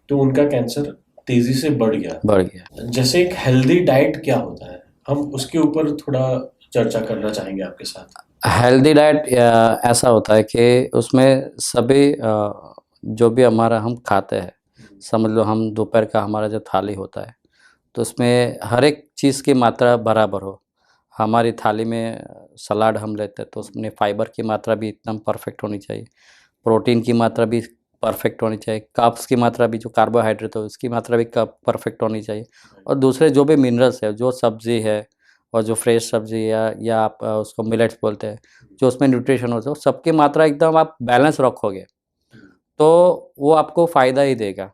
तो उनका कैंसर तेज़ी से बढ़ गया। बढ़ गया। जैसे एक हेल्दी डाइट क्या होता है, हम उसके ऊपर थोड़ा चर्चा करना चाहेंगे आपके साथ। हेल्दी डाइट ऐसा होता है कि उसमें सभी जो भी हमारा हम खाते हैं, समझ लो हम दोपहर का हमारा जो थाली होता है, तो उसमें हर एक चीज़ की मात्रा बराबर हो। हमारी थाली में सलाद हम लेते हैं तो उसमें फाइबर की मात्रा भी एकदम परफेक्ट होनी चाहिए, प्रोटीन की मात्रा भी परफेक्ट होनी चाहिए, कार्ब्स की मात्रा भी, जो कार्बोहाइड्रेट है उसकी मात्रा भी परफेक्ट होनी चाहिए, और दूसरे जो भी मिनरल्स है, जो सब्ज़ी है और जो फ्रेश सब्ज़ी या आप उसको मिलेट्स बोलते हैं, जो उसमें न्यूट्रिशन होता है, वो सबकी मात्रा एकदम आप बैलेंस रखोगे, तो वो आपको फ़ायदा ही देगा।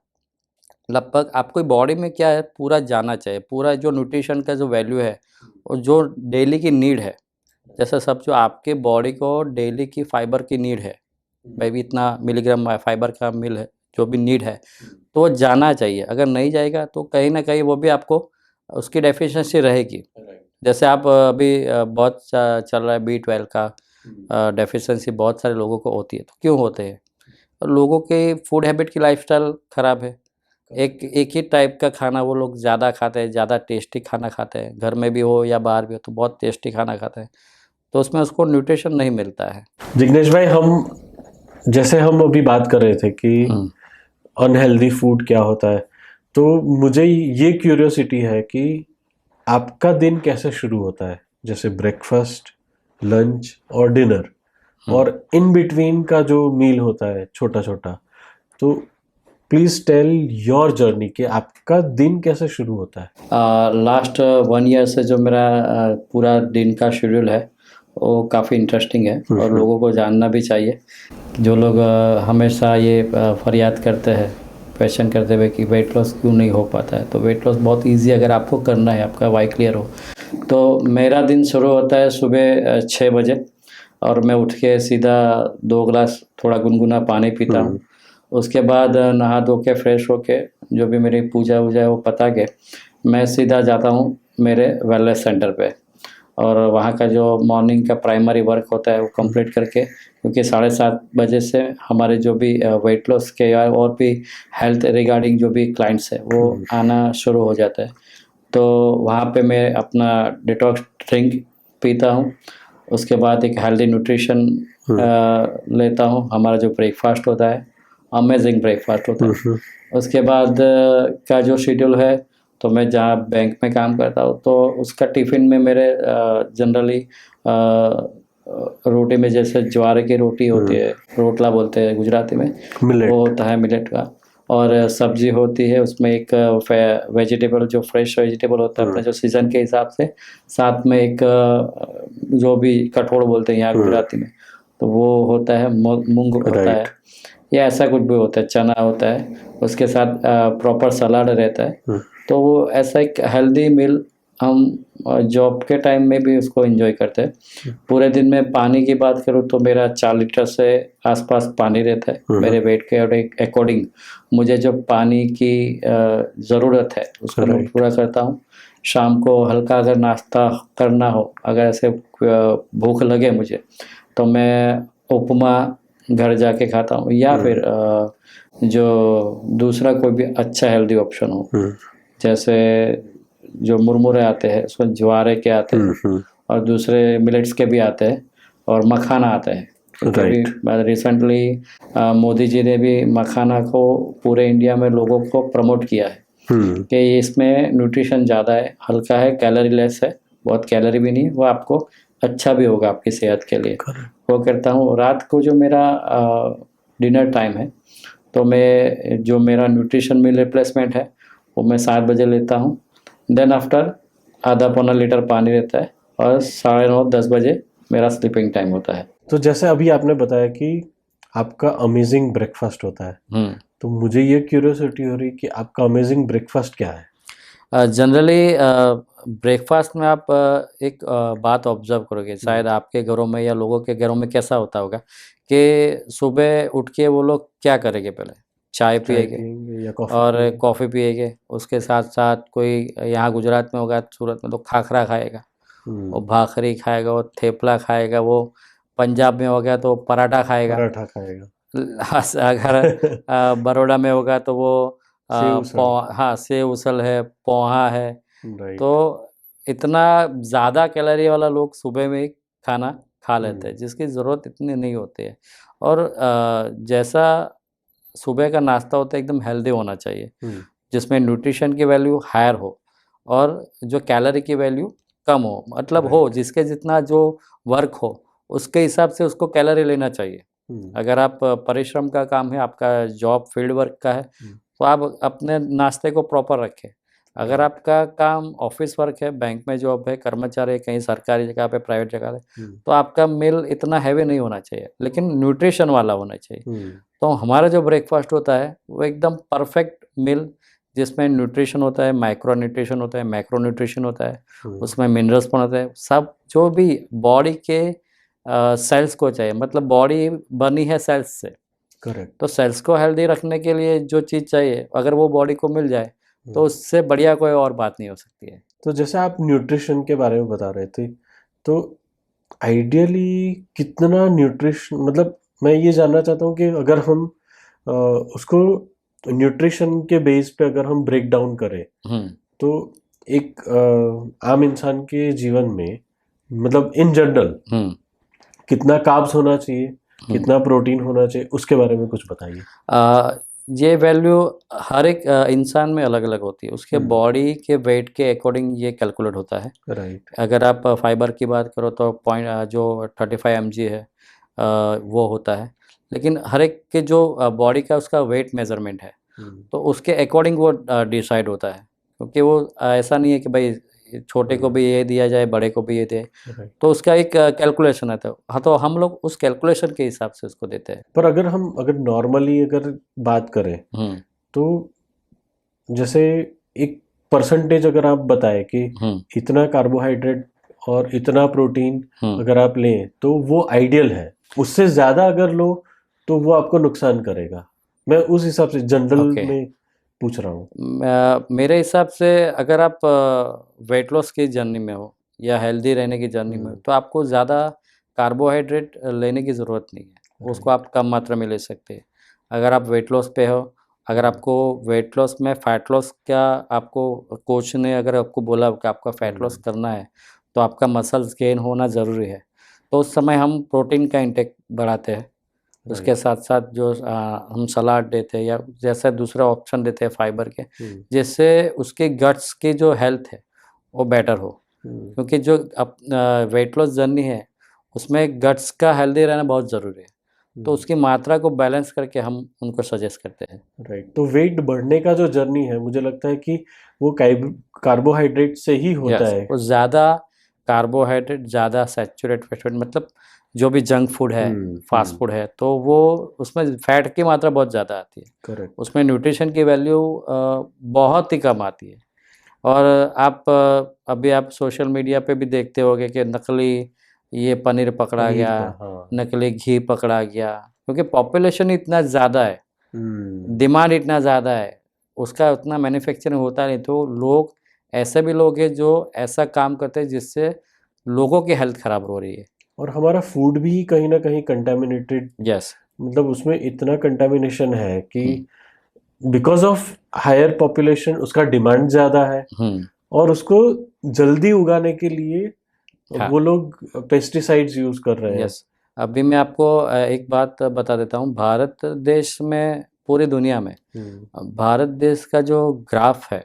लगभग आपको बॉडी में क्या है पूरा जाना चाहिए, पूरा जो न्यूट्रिशन का जो वैल्यू है और जो डेली की नीड है, जैसे सब जो आपके बॉडी को डेली की फाइबर की नीड है, भाई भी इतना मिलीग्राम फाइबर का मिल है, जो भी नीड है, तो वो जाना चाहिए। अगर नहीं जाएगा तो कहीं न कहीं वो भी आपको उसकी डेफिशिएंसी रहेगी। जैसे आप अभी बहुत चल रहा है B12 का डेफिशिएंसी बहुत सारे लोगों को होती है, तो क्यों होते हैं? लोगों के फूड हैबिट की लाइफ़स्टाइल ख़राब है। एक एक ही टाइप का खाना वो लोग ज़्यादा खाते हैं, ज़्यादा टेस्टी खाना खाते हैं, घर में भी हो या बाहर भी हो तो बहुत टेस्टी खाना खाते हैं, तो उसमें उसको न्यूट्रिशन नहीं मिलता है। जिग्नेश भाई, हम अभी बात कर रहे थे कि हुँ, अनहेल्दी फूड क्या होता है, तो मुझे ये क्यूरियोसिटी है कि आपका दिन कैसे शुरू होता है, जैसे ब्रेकफास्ट, लंच और डिनर, और इन बिटवीन का जो मील होता है छोटा छोटा, तो प्लीज टेल योर जर्नी कि आपका दिन कैसे शुरू होता है। लास्ट 1 ईयर से जो मेरा पूरा दिन का शेड्यूल है वो काफ़ी इंटरेस्टिंग है और लोगों को जानना भी चाहिए। जो लोग हमेशा ये फरियाद करते हैं, क्वेश्चन करते हुए कि वेट लॉस क्यों नहीं हो पाता है, तो वेट लॉस बहुत ईजी अगर आपको करना है, आपका वाई क्लियर हो। तो मेरा दिन शुरू होता है सुबह 6 बजे, और मैं उठ के सीधा 2 गिलास थोड़ा गुनगुना पानी पीता हूँ, उसके बाद नहा धो के फ्रेश होके जो भी मेरी पूजा वूजा है वो पता के मैं सीधा जाता हूँ मेरे वेलनेस सेंटर पे, और वहाँ का जो मॉर्निंग का प्राइमरी वर्क होता है वो कंप्लीट करके, क्योंकि 7:30 बजे से हमारे जो भी वेट लॉस के या और भी हेल्थ रिगार्डिंग जो भी क्लाइंट्स है वो आना शुरू हो जाता है। तो वहाँ पे मैं अपना डिटॉक्स ड्रिंक पीता हूँ। उसके बाद एक हेल्दी न्यूट्रिशन लेता हूँ। हमारा जो ब्रेकफास्ट होता है अमेजिंग ब्रेकफास्ट होता है। उसके बाद का जो शेड्यूल है, तो मैं जहाँ बैंक में काम करता हूँ तो उसका टिफ़िन में मेरे जनरली रोटी में जैसे ज्वार की रोटी होती है, रोटला बोलते हैं गुजराती में, वो होता है मिलेट का, और सब्जी होती है उसमें एक वेजिटेबल जो फ्रेश वेजिटेबल होता है अपने जो सीज़न के हिसाब से, साथ में एक जो भी कठोल बोलते हैं यहाँ गुजराती में, तो वो होता है मूंग होता है या ऐसा कुछ भी होता है, चना होता है, उसके साथ प्रॉपर सलाद रहता है। तो वो ऐसा एक हेल्दी मील हम जॉब के टाइम में भी उसको एंजॉय करते हैं। पूरे दिन में पानी की बात करूँ तो मेरा 4 लीटर से आसपास पानी रहता है मेरे वेट के अकॉर्डिंग। मुझे जो पानी की ज़रूरत है उसको मैं पूरा करता हूँ। शाम को हल्का अगर नाश्ता करना हो, अगर ऐसे भूख लगे मुझे, तो मैं उपमा घर जाके खाता हूँ, या फिर जो दूसरा कोई भी अच्छा हेल्दी ऑप्शन हो, जैसे जो मुरमुरे आते हैं उसमें ज्वारे के आते हैं और दूसरे मिलेट्स के भी आते हैं और मखाना आता है। क्योंकि रिसेंटली मोदी जी ने भी मखाना को पूरे इंडिया में लोगों को प्रमोट किया है कि इसमें न्यूट्रिशन ज़्यादा है, हल्का है, कैलोरी लेस है, बहुत कैलोरी भी नहीं, वो आपको अच्छा भी होगा आपकी सेहत के लिए। वो करता हूँ। रात को जो मेरा डिनर टाइम है, तो मैं जो मेरा न्यूट्रिशन मील रिप्लेसमेंट है वो मैं 7 बजे लेता हूँ। देन आफ्टर आधा पौना लीटर पानी रहता है और 9:30-10 बजे मेरा स्लीपिंग टाइम होता है। तो जैसे अभी आपने बताया कि आपका अमेजिंग ब्रेकफास्ट होता है, तो मुझे ये क्यूरियोसिटी हो रही कि आपका अमेजिंग ब्रेकफास्ट क्या है? जनरली ब्रेकफास्ट में आप एक बात ऑब्जर्व करोगे, शायद आपके घरों में या लोगों के घरों में कैसा होता होगा कि सुबह उठ के वो लोग क्या करेंगे, पहले चाय पिएंगे या और कॉफ़ी पिएंगे, उसके साथ साथ कोई यहाँ गुजरात में होगा, सूरत में तो खाखरा खाएगा, वो भाखरी खाएगा, वो थेपला खाएगा, वो पंजाब में हो गया तो पराठा खाएगा, अगर बड़ौदा में होगा तो वो सेव उसल है, पोहा है। तो इतना ज़्यादा कैलोरी वाला लोग सुबह में खाना खा लेते हैं जिसकी ज़रूरत इतनी नहीं होती है। और जैसा सुबह का नाश्ता होता है एकदम हेल्दी होना चाहिए, जिसमें न्यूट्रिशन की वैल्यू हायर हो और जो कैलोरी की वैल्यू कम हो, मतलब हो जिसके जितना जो वर्क हो उसके हिसाब से उसको कैलोरी लेना चाहिए। अगर आप परिश्रम का काम है, आपका जॉब फील्ड वर्क का है, तो आप अपने नाश्ते को प्रॉपर रखें। अगर आपका काम ऑफिस वर्क है, बैंक में जॉब है, कर्मचारी है, कहीं सरकारी जगह पे, प्राइवेट जगह पे, तो आपका मील इतना हैवी नहीं होना चाहिए, लेकिन न्यूट्रिशन वाला होना चाहिए। तो हमारा जो ब्रेकफास्ट होता है वो एकदम परफेक्ट मील, जिसमें न्यूट्रिशन होता है, माइक्रो न्यूट्रिशन होता है, मैक्रो न्यूट्रिशन होता है, उसमें मिनरल्स पण होता है, सब जो भी बॉडी के सेल्स को चाहिए, मतलब बॉडी बनी है सेल्स से, करेक्ट। तो सेल्स को हेल्दी रखने के लिए जो चीज़ चाहिए अगर वो बॉडी को मिल जाए तो उससे बढ़िया कोई और बात नहीं हो सकती है। तो जैसे आप न्यूट्रिशन के बारे में बता रहे थे, तो आइडियली कितना न्यूट्रिशन, मतलब मैं ये जानना चाहता हूँ कि अगर हम उसको न्यूट्रिशन के बेस पे अगर हम ब्रेक डाउन करें, तो एक आम इंसान के जीवन में, मतलब इन जनरल कितना कार्ब्स होना चाहिए, कितना प्रोटीन होना चाहिए, उसके बारे में कुछ बताइए। ये वैल्यू हर एक इंसान में अलग अलग होती है, उसके बॉडी के वेट के अकॉर्डिंग ये कैलकुलेट होता है। राइट। अगर आप फाइबर की बात करो तो जो 35 mg है वो होता है, लेकिन हर एक के जो बॉडी का उसका वेट मेजरमेंट है तो उसके अकॉर्डिंग वो डिसाइड होता है, क्योंकि वो ऐसा नहीं है कि भाई छोटे को भी ये दिया जाए, बड़े को भी ये दे, तो उसका एक कैलकुलेशन है। तो हाँ, तो हम लोग उस कैलकुलेशन के हिसाब से उसको देते हैं। पर अगर नॉर्मली अगर बात करें तो जैसे एक परसेंटेज अगर आप बताएं कि इतना कार्बोहाइड्रेट और इतना प्रोटीन अगर आप लें तो वो आइडियल है, उससे ज़्यादा अगर लो तो वो आपको नुकसान करेगा। मैं उस हिसाब से जनरल ओके। में पूछ रहा हूँ। मेरे हिसाब से अगर आप वेट लॉस की जर्नी में हो या हेल्दी रहने की जर्नी में हो, तो आपको ज़्यादा कार्बोहाइड्रेट लेने की ज़रूरत नहीं है, उसको आप कम मात्रा में ले सकते हैं। अगर आप वेट लॉस पे हो, अगर आपको वेट लॉस में फैट लॉस का आपको कोच ने अगर आपको बोला कि आपका फैट लॉस करना है, तो आपका मसल्स गेन होना ज़रूरी है, तो उस समय हम प्रोटीन का इंटेक बढ़ाते हैं। उसके साथ साथ जो हम सलाद देते हैं या जैसे दूसरा ऑप्शन देते हैं फाइबर के, जिससे उसके गट्स की जो हेल्थ है वो बेटर हो, क्योंकि जो वेट लॉस जर्नी है उसमें गट्स का हेल्दी रहना बहुत ज़रूरी है, तो उसकी मात्रा को बैलेंस करके हम उनको सजेस्ट करते हैं। राइट, तो वेट बढ़ने का जो जर्नी है मुझे लगता है कि वो कार्बोहाइड्रेट से ही होता यस, है। वो ज़्यादा कार्बोहाइड्रेट, ज़्यादा सैचुरेट फैट, मतलब जो भी जंक फूड है, फास्ट फूड है, तो वो उसमें फैट की मात्रा बहुत ज़्यादा आती है। करेक्ट। उसमें न्यूट्रिशन की वैल्यू बहुत ही कम आती है। और आप अभी आप सोशल मीडिया पे भी देखते होंगे कि नकली ये पनीर पकड़ा पनीर गया, का, हाँ। नकली घी पकड़ा गया, क्योंकि पॉपुलेशन इतना ज़्यादा है, डिमांड इतना ज़्यादा है, उसका उतना मैन्युफैक्चरिंग होता नहीं, तो लोग ऐसे भी लोग हैं जो ऐसा काम करते हैं जिससे लोगों की हेल्थ खराब हो रही है। और हमारा फूड भी कहीं ना कहीं कंटामिनेटेड, यस। मतलब उसमें इतना कंटामिनेशन है कि बिकॉज ऑफ हायर पॉपुलेशन उसका डिमांड ज़्यादा है, और उसको जल्दी उगाने के लिए हाँ। वो लोग पेस्टिसाइड्स यूज कर रहे हैं। यस। अभी मैं आपको एक बात बता देता हूँ, भारत देश में, पूरी दुनिया में भारत देश का जो ग्राफ है,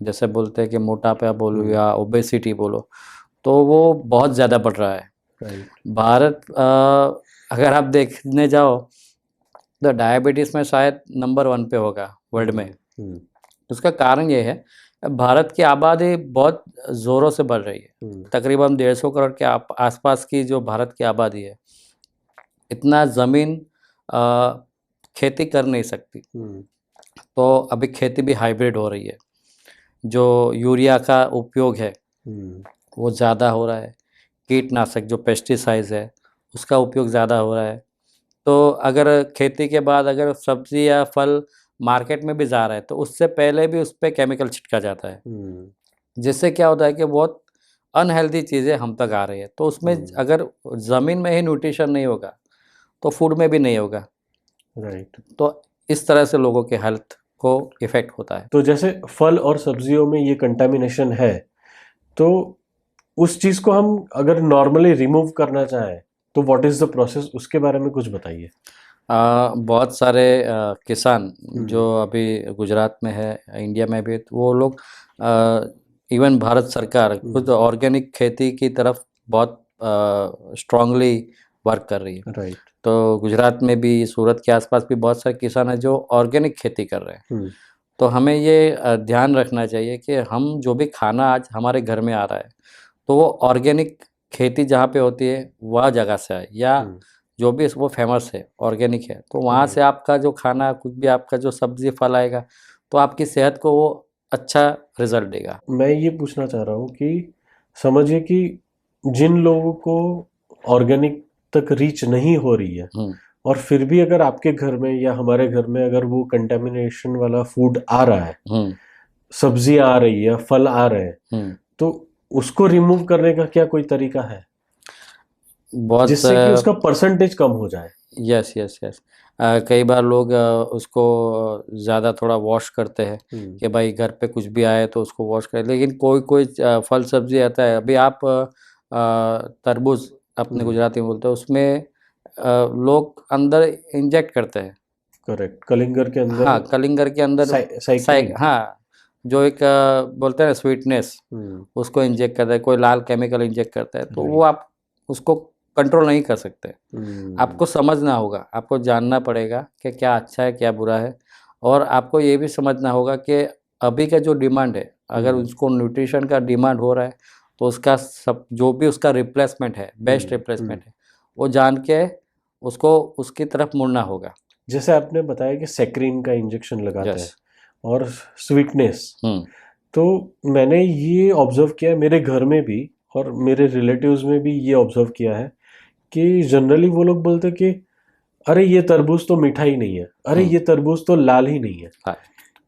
जैसे बोलते हैं कि मोटापा बोलो या ओबेसिटी बोलो, तो वो बहुत ज़्यादा बढ़ रहा है। राइट। भारत अगर आप देखने जाओ तो डायबिटीज़ में शायद नंबर 1 पे होगा वर्ल्ड में। उसका कारण ये है, भारत की आबादी बहुत ज़ोरों से बढ़ रही है। तकरीबन 150 करोड़ के आसपास की जो भारत की आबादी है, इतना ज़मीन खेती कर नहीं सकती, तो अभी खेती भी हाइब्रिड हो रही है। जो यूरिया का उपयोग है वो ज़्यादा हो रहा है, कीटनाशक जो पेस्टिसाइड्स है उसका उपयोग ज़्यादा हो रहा है। तो अगर खेती के बाद अगर सब्ज़ी या फल मार्केट में भी जा रहा है, तो उससे पहले भी उस पे केमिकल छिड़का जाता है, जिससे क्या होता है कि बहुत अनहेल्दी चीज़ें हम तक आ रही है। तो उसमें अगर ज़मीन में ही न्यूट्रिशन नहीं होगा तो फूड में भी नहीं होगा। राइट। तो इस तरह से लोगों के हेल्थ को इफ़ेक्ट होता है। तो जैसे फल और सब्जियों में ये कंटामिनेशन है, तो उस चीज़ को हम अगर नॉर्मली रिमूव करना चाहें तो व्हाट इज़ द प्रोसेस, उसके बारे में कुछ बताइए। बहुत सारे किसान जो अभी गुजरात में है, इंडिया में भी, तो वो लोग इवन भारत सरकार खुद ऑर्गेनिक खेती की तरफ बहुत स्ट्रांगली वर्क कर रही है। राइट। तो गुजरात में भी, सूरत के आसपास भी बहुत सारे किसान हैं जो ऑर्गेनिक खेती कर रहे हैं। तो हमें ये ध्यान रखना चाहिए कि हम जो भी खाना आज हमारे घर में आ रहा है, तो वो ऑर्गेनिक खेती जहाँ पे होती है वह जगह से आए, या जो भी वो फेमस है ऑर्गेनिक है, तो वहाँ से आपका जो खाना, कुछ भी आपका जो सब्जी फल आएगा, तो आपकी सेहत को वो अच्छा रिजल्ट देगा। मैं ये पूछना चाह रहा हूँ कि समझिए कि जिन लोगों को ऑर्गेनिक तक रीच नहीं हो रही है, और फिर भी अगर आपके घर में या हमारे घर में अगर वो कंटेमिनेशन वाला फूड आ रहा है, सब्जी आ रही है, फल आ रहे हैं, तो उसको रिमूव करने का क्या कोई तरीका है बहुत, जिससे कि उसका परसेंटेज कम हो जाए? Yes yes yes. कई बार लोग उसको ज़्यादा थोड़ा वॉश करते हैं कि भाई घर पे कुछ भी आए तो उसको वॉश करें, लेकिन कोई कोई फल सब्जी आता है। अभी आप तरबूज अपने गुजराती में बोलते हैं, उसमें लोग अंदर इंजेक्ट करते हैं। करेक्ट, कलिंगर के अंदर। हाँ, कलिंगर के अंदर हाँ, जो एक बोलते हैं ना स्वीटनेस, उसको इंजेक्ट करता है, कोई लाल केमिकल इंजेक्ट करता है, तो वो आप उसको कंट्रोल नहीं कर सकते। आपको समझना होगा, आपको जानना पड़ेगा कि क्या अच्छा है क्या बुरा है, और आपको ये भी समझना होगा कि अभी का जो डिमांड है, अगर उसको न्यूट्रिशन का डिमांड हो रहा है, तो उसका सब जो भी उसका रिप्लेसमेंट है, बेस्ट रिप्लेसमेंट है, वो जान के उसको उसकी तरफ मुड़ना होगा। जैसे आपने बताया कि सेक्रिन का इंजेक्शन लगाते हैं और स्वीटनेस, तो मैंने ये ऑब्जर्व किया है मेरे घर में भी, और मेरे रिलेटिव्स में भी ये ऑब्जर्व किया है कि जनरली वो लोग बोलते कि अरे ये तरबूज तो मीठा ही नहीं है, अरे ये तरबूज तो लाल ही नहीं है। हाँ।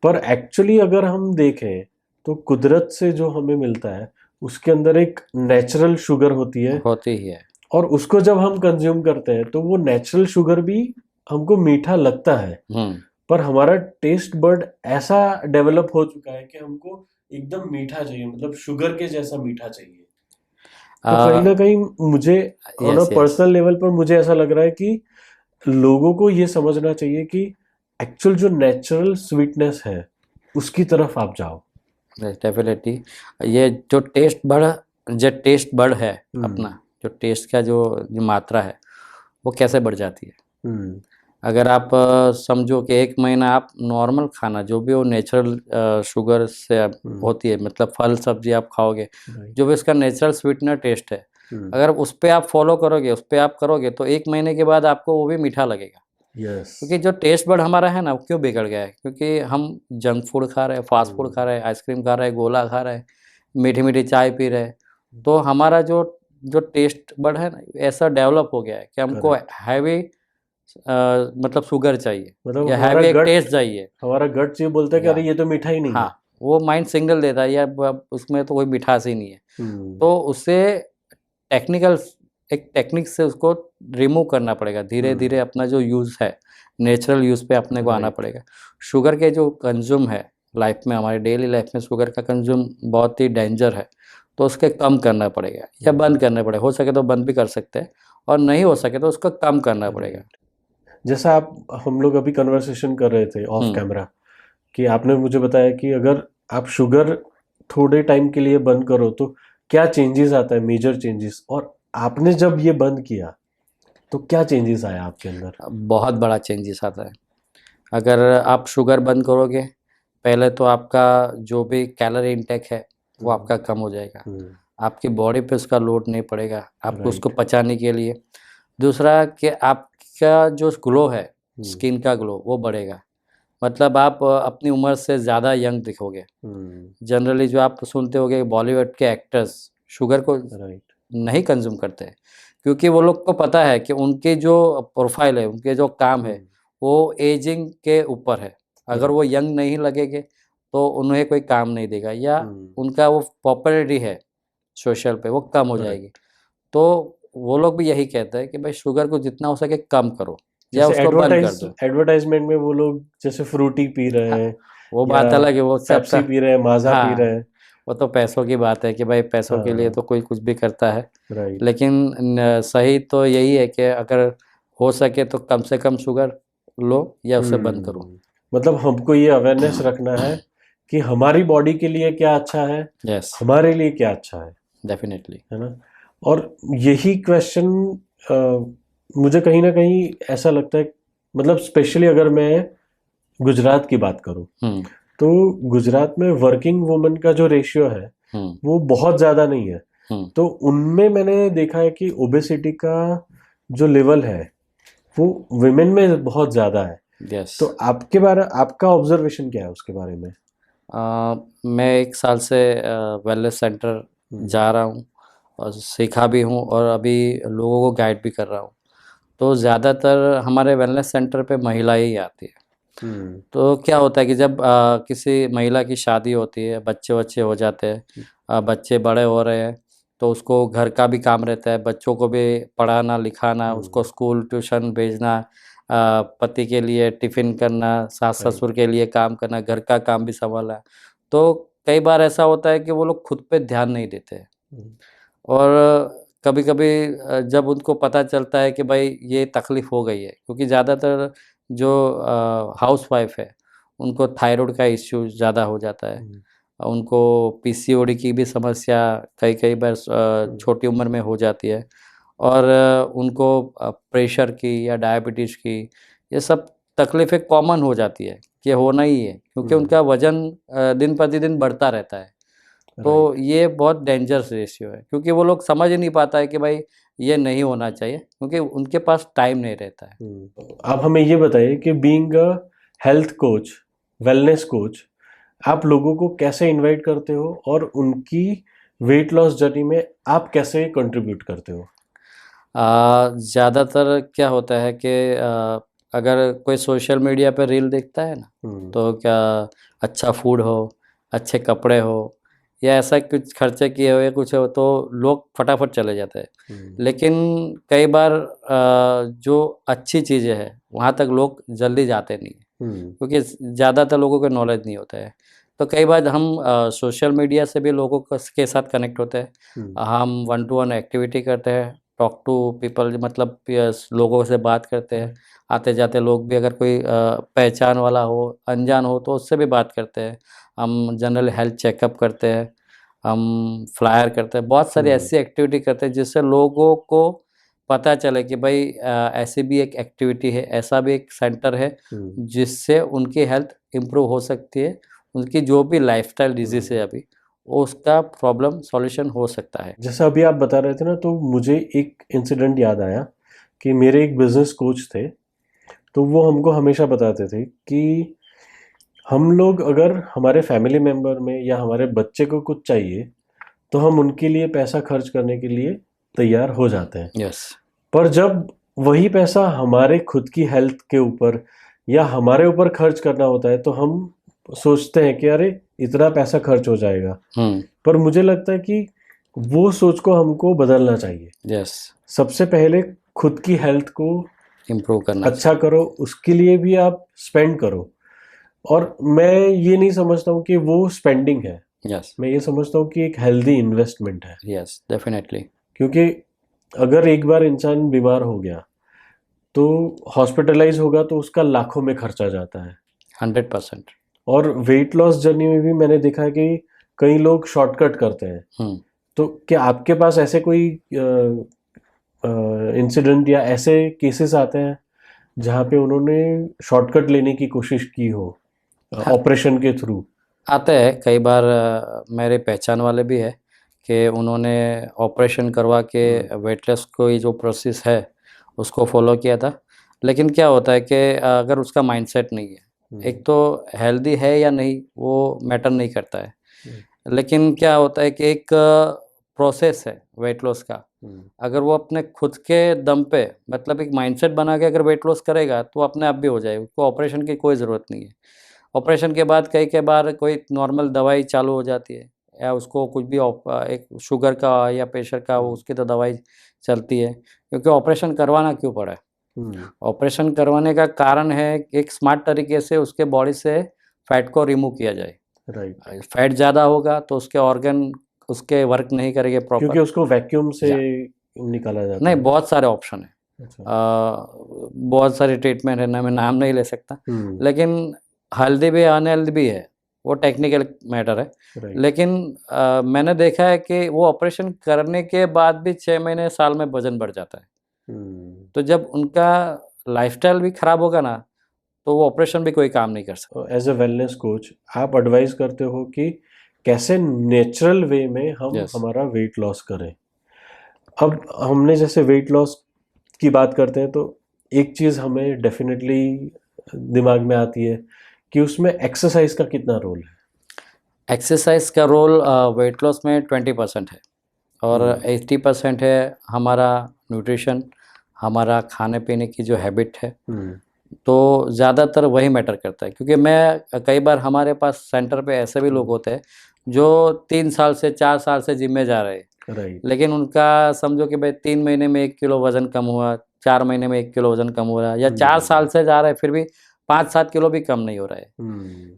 पर एक्चुअली अगर हम देखें तो कुदरत से जो हमें मिलता है उसके अंदर एक नेचुरल शुगर होती है, होती ही है। और उसको जब हम कंज्यूम करते हैं तो वो नेचुरल शुगर भी हमको मीठा लगता है, पर हमारा टेस्ट बड ऐसा डेवलप हो चुका है कि हमको एकदम मीठा चाहिए, मतलब शुगर के जैसा मीठा चाहिए। तो कहीं ना कहीं मुझे on a yes yes personal level पर मुझे ऐसा लग रहा है कि लोगों को ये समझना चाहिए कि एक्चुअल जो नेचुरल स्वीटनेस है उसकी तरफ आप जाओ। डेफिनेटली। ये जो टेस्ट बड है अपना, जो टेस्ट का जो मात्रा है वो कैसे बढ़ जाती है। हम्म। अगर आप समझो कि 1 महीना आप नॉर्मल खाना जो भी वो नेचुरल शुगर से होती है, मतलब फल सब्जी आप खाओगे, जो भी इसका नेचुरल स्वीटनर टेस्ट है, अगर उस पर आप फॉलो करोगे, उस पर आप करोगे, तो 1 महीने के बाद आपको वो भी मीठा लगेगा। यस। क्योंकि जो टेस्ट बड हमारा है ना, वो क्यों बिगड़ गया है? क्योंकि हम जंक फूड खा रहे हैं, फास्ट फूड खा रहे हैं, आइसक्रीम खा रहे हैं, गोला खा रहे हैं, मीठी मीठी चाय पी रहे हैं। तो हमारा जो जो टेस्ट बड है ना, ऐसा डेवलप हो गया है कि हमको हैवी मतलब शुगर चाहिए मतलब या हमारा हैवी एक गट टेस्ट चाहिए। हमारा गट्स ये बोलता है कि अरे ये तो मीठा ही नहीं है। हाँ, वो माइंड सिग्नल देता है यार उसमें तो कोई मिठास ही नहीं है। हम्म। तो उससे टेक्निकल एक टेक्निक से उसको रिमूव करना पड़ेगा धीरे धीरे। अपना जो यूज़ है नेचुरल यूज़ पे अपने को आना पड़ेगा। शुगर के जो कंज्यूम है लाइफ में, हमारे डेली लाइफ में शुगर का कंज्यूम बहुत ही डेंजर है, तो उसके कम करना पड़ेगा या बंद करना पड़ेगा। हो सके तो बंद भी कर सकते हैं, और नहीं हो सके तो उसको कम करना पड़ेगा। जैसा हम लोग अभी कन्वर्सेशन कर रहे थे ऑफ कैमरा, कि आपने मुझे बताया कि अगर आप शुगर थोड़े टाइम के लिए बंद करो तो क्या चेंजेस आता है, मेजर चेंजेस, और आपने जब ये बंद किया तो क्या चेंजेस आया आपके अंदर? बहुत बड़ा चेंजेस आता है। अगर आप शुगर बंद करोगे, पहले तो आपका जो भी कैलोरी इंटेक है वो आपका कम हो जाएगा, आपकी बॉडी पे उसका लोड नहीं पड़ेगा आपको उसको पचाने के लिए। दूसरा कि आपका जो ग्लो है, स्किन का ग्लो, वो बढ़ेगा। मतलब आप अपनी उम्र से ज़्यादा यंग दिखोगे। जनरली जो आप सुनते होगे बॉलीवुड के एक्टर्स शुगर को नहीं कंज्यूम करते हैं, क्योंकि वो लोग को पता है कि उनके जो प्रोफाइल है, उनके जो काम है, वो एजिंग के ऊपर है। अगर वो यंग नहीं लगेंगे तो उन्हें कोई काम नहीं देगा, या उनका वो पॉपुलैरिटी है सोशल पे वो कम हो जाएगी। तो वो लोग भी यही कहते हैं कि भाई शुगर को जितना हो सके कम करो या जैसे उसको बंद कर दो। एडवर्टाइजमेंट में वो लोग जैसे फ्रूटी पी रहे हैं, वो बात अलग है, वो पेप्सी पी रहे हैं, माजा पी रहे हैं। वो तो पैसों की बात है कि भाई पैसों के लिए तो कोई कुछ भी करता है। राइट। लेकिन सही तो यही है कि अगर हो सके तो कम से कम शुगर लो या उसे बंद करो। मतलब हमको ये अवेयरनेस रखना है कि हमारी बॉडी के लिए क्या अच्छा है, यस, हमारे लिए क्या अच्छा है, डेफिनेटली, है ना। और यही क्वेश्चन मुझे कहीं ना कहीं ऐसा लगता है, मतलब स्पेशली अगर मैं गुजरात की बात करूं तो गुजरात में वर्किंग वुमन का जो रेशियो है वो बहुत ज़्यादा नहीं है। तो उनमें मैंने देखा है कि ओबेसिटी का जो लेवल है वो विमेन में बहुत ज़्यादा है। यस। तो आपका ऑब्जर्वेशन क्या है उसके बारे में? मैं 1 साल से वेलनेस सेंटर जा रहा हूँ और सीखा भी हूँ, और अभी लोगों को गाइड भी कर रहा हूँ। तो ज़्यादातर हमारे वेलनेस सेंटर पे महिलाएं ही आती है। तो क्या होता है कि जब किसी महिला की शादी होती है, बच्चे बच्चे हो जाते हैं, बच्चे बड़े हो रहे हैं, तो उसको घर का भी काम रहता है, बच्चों को भी पढ़ाना लिखाना, उसको स्कूल ट्यूशन भेजना, पति के लिए टिफ़िन करना, सास ससुर के लिए काम करना, घर का काम भी संभालना। तो कई बार ऐसा होता है कि वो लोग खुद पे ध्यान नहीं देते हैं। और कभी-कभी जब उनको पता चलता है कि भाई ये तकलीफ़ हो गई है, क्योंकि ज़्यादातर जो हाउसवाइफ़ है उनको थायराइड का इश्यू ज़्यादा हो जाता है। उनको पीसीओडी की भी समस्या कई बार छोटी उम्र में हो जाती है, और उनको प्रेशर की या डायबिटीज़ की ये सब तकलीफ़ें कॉमन हो जाती है कि होना ही है, क्योंकि उनका वज़न दिन प्रतिदिन बढ़ता रहता है। तो ये बहुत डेंजरस रेशियो है, क्योंकि वो लोग समझ ही नहीं पाता है कि भाई ये नहीं होना चाहिए, क्योंकि उनके पास टाइम नहीं रहता है। आप हमें ये बताइए कि being a health coach, wellness coach, आप लोगों को कैसे इनवाइट करते हो और उनकी वेट लॉस जर्नी में आप कैसे कंट्रीब्यूट करते हो? ज़्यादातर क्या होता है कि अगर कोई सोशल मीडिया पे रील देखता है ना, तो क्या अच्छा फूड हो, अच्छे कपड़े हो या ऐसा कुछ खर्चे किए हुए कुछ हो तो लोग फटाफट चले जाते हैं। लेकिन कई बार जो अच्छी चीज़ें हैं वहाँ तक लोग जल्दी जाते नहीं हैं, क्योंकि ज़्यादातर लोगों को नॉलेज नहीं होता है। तो कई बार हम सोशल मीडिया से भी लोगों के साथ कनेक्ट होते हैं। हम वन टू वन एक्टिविटी करते हैं, टॉक टू पीपल, मतलब लोगों से बात करते हैं। आते जाते लोग भी अगर कोई पहचान वाला हो, अनजान हो तो उससे भी बात करते हैं। हम जनरल हेल्थ चेकअप करते हैं, हम फ्लायर करते हैं, बहुत सारी ऐसी एक्टिविटी करते हैं जिससे लोगों को पता चले कि भाई ऐसी भी एक एक्टिविटी है, ऐसा भी एक सेंटर है जिससे उनकी हेल्थ इम्प्रूव हो सकती है। उनकी जो भी लाइफस्टाइल डिजीज़ है अभी, उसका प्रॉब्लम सॉल्यूशन हो सकता है। जैसा अभी आप बता रहे थे ना, तो मुझे एक इंसिडेंट याद आया कि मेरे एक बिजनेस कोच थे, तो वो हमको हमेशा बताते थे कि हम लोग अगर हमारे फैमिली मेम्बर में या हमारे बच्चे को कुछ चाहिए तो हम उनके लिए पैसा खर्च करने के लिए तैयार हो जाते हैं। यस। पर जब वही पैसा हमारे खुद की हेल्थ के ऊपर या हमारे ऊपर खर्च करना होता है तो हम सोचते हैं कि अरे इतना पैसा खर्च हो जाएगा। पर मुझे लगता है कि वो सोच को हमको बदलना चाहिए। यस। सबसे पहले खुद की हेल्थ को इम्प्रूव करना अच्छा करो, उसके लिए भी आप स्पेंड करो। और मैं ये नहीं समझता हूँ कि वो स्पेंडिंग है, यस। मैं ये समझता हूँ कि एक हेल्दी इन्वेस्टमेंट है। Yes, definitely. क्योंकि अगर एक बार इंसान बीमार हो गया तो हॉस्पिटलाइज होगा तो उसका लाखों में खर्चा जाता है। 100%। और वेट लॉस जर्नी में भी मैंने देखा है कि कई लोग शॉर्टकट करते हैं। तो क्या आपके पास ऐसे कोई इंसिडेंट या ऐसे केसेस आते हैं जहाँ पे उन्होंने शॉर्टकट लेने की कोशिश की हो ऑपरेशन के थ्रू? आते हैं कई बार, मेरे पहचान वाले भी है कि उन्होंने ऑपरेशन करवा के वेट लॉस कोई जो प्रोसेस है उसको फॉलो किया था। लेकिन क्या होता है कि अगर उसका माइंडसेट नहीं है, एक तो हेल्दी है या नहीं वो मैटर नहीं करता है। लेकिन क्या होता है कि एक प्रोसेस है वेट लॉस का, अगर वो अपने खुद के दम पे, मतलब एक माइंडसेट बना के अगर वेट लॉस करेगा तो अपने आप भी हो जाएगा, उसको ऑपरेशन की कोई ज़रूरत नहीं है। ऑपरेशन के बाद कई बार कोई नॉर्मल दवाई चालू हो जाती है या उसको कुछ भी एक शुगर का या प्रेशर का उसकी तो दवाई चलती है, क्योंकि ऑपरेशन करवाना क्यों पड़ा है? ऑपरेशन करवाने का कारण है एक स्मार्ट तरीके से उसके बॉडी से फैट को रिमूव किया जाए। राइट। फैट ज़्यादा होगा तो उसके ऑर्गन उसके वर्क नहीं करेंगे क्योंकि प्रॉपर। उसको वैक्यूम से निकाला जाता नहीं, है। बहुत सारे ऑप्शन है। अच्छा। बहुत सारे ट्रीटमेंट है ना, मैं नाम नहीं ले सकता। लेकिन हेल्दी भी अनहेल्दी भी है, वो टेक्निकल मैटर है। लेकिन मैंने देखा है कि वो ऑपरेशन करने के बाद भी 6 महीने साल में वजन बढ़ जाता है। तो जब उनका लाइफस्टाइल भी खराब होगा ना तो वो ऑपरेशन भी कोई काम नहीं कर सकता। एज अ वेलनेस कोच आप एडवाइस करते हो कि कैसे नेचुरल वे में हम Yes. हमारा वेट लॉस करें। अब हमने जैसे वेट लॉस की बात करते हैं तो एक चीज़ हमें डेफिनेटली दिमाग में आती है कि उसमें एक्सरसाइज का कितना रोल है। एक्सरसाइज का रोल वेट लॉस में 20% है और 80% है हमारा न्यूट्रिशन, हमारा खाने पीने की जो हैबिट है। तो ज़्यादातर वही मैटर करता है, क्योंकि मैं कई बार हमारे पास सेंटर पे ऐसे भी लोग होते हैं जो 3 साल से 4 साल से जिम में जा रहे हैं। राइट। लेकिन उनका समझो कि भाई 3 महीने में 1 किलो वज़न कम हुआ, 4 महीने में 1 किलो वज़न कम हो रहा है, या 4 साल से जा रहे हैं फिर भी 5-7 किलो भी कम नहीं हो रहा है।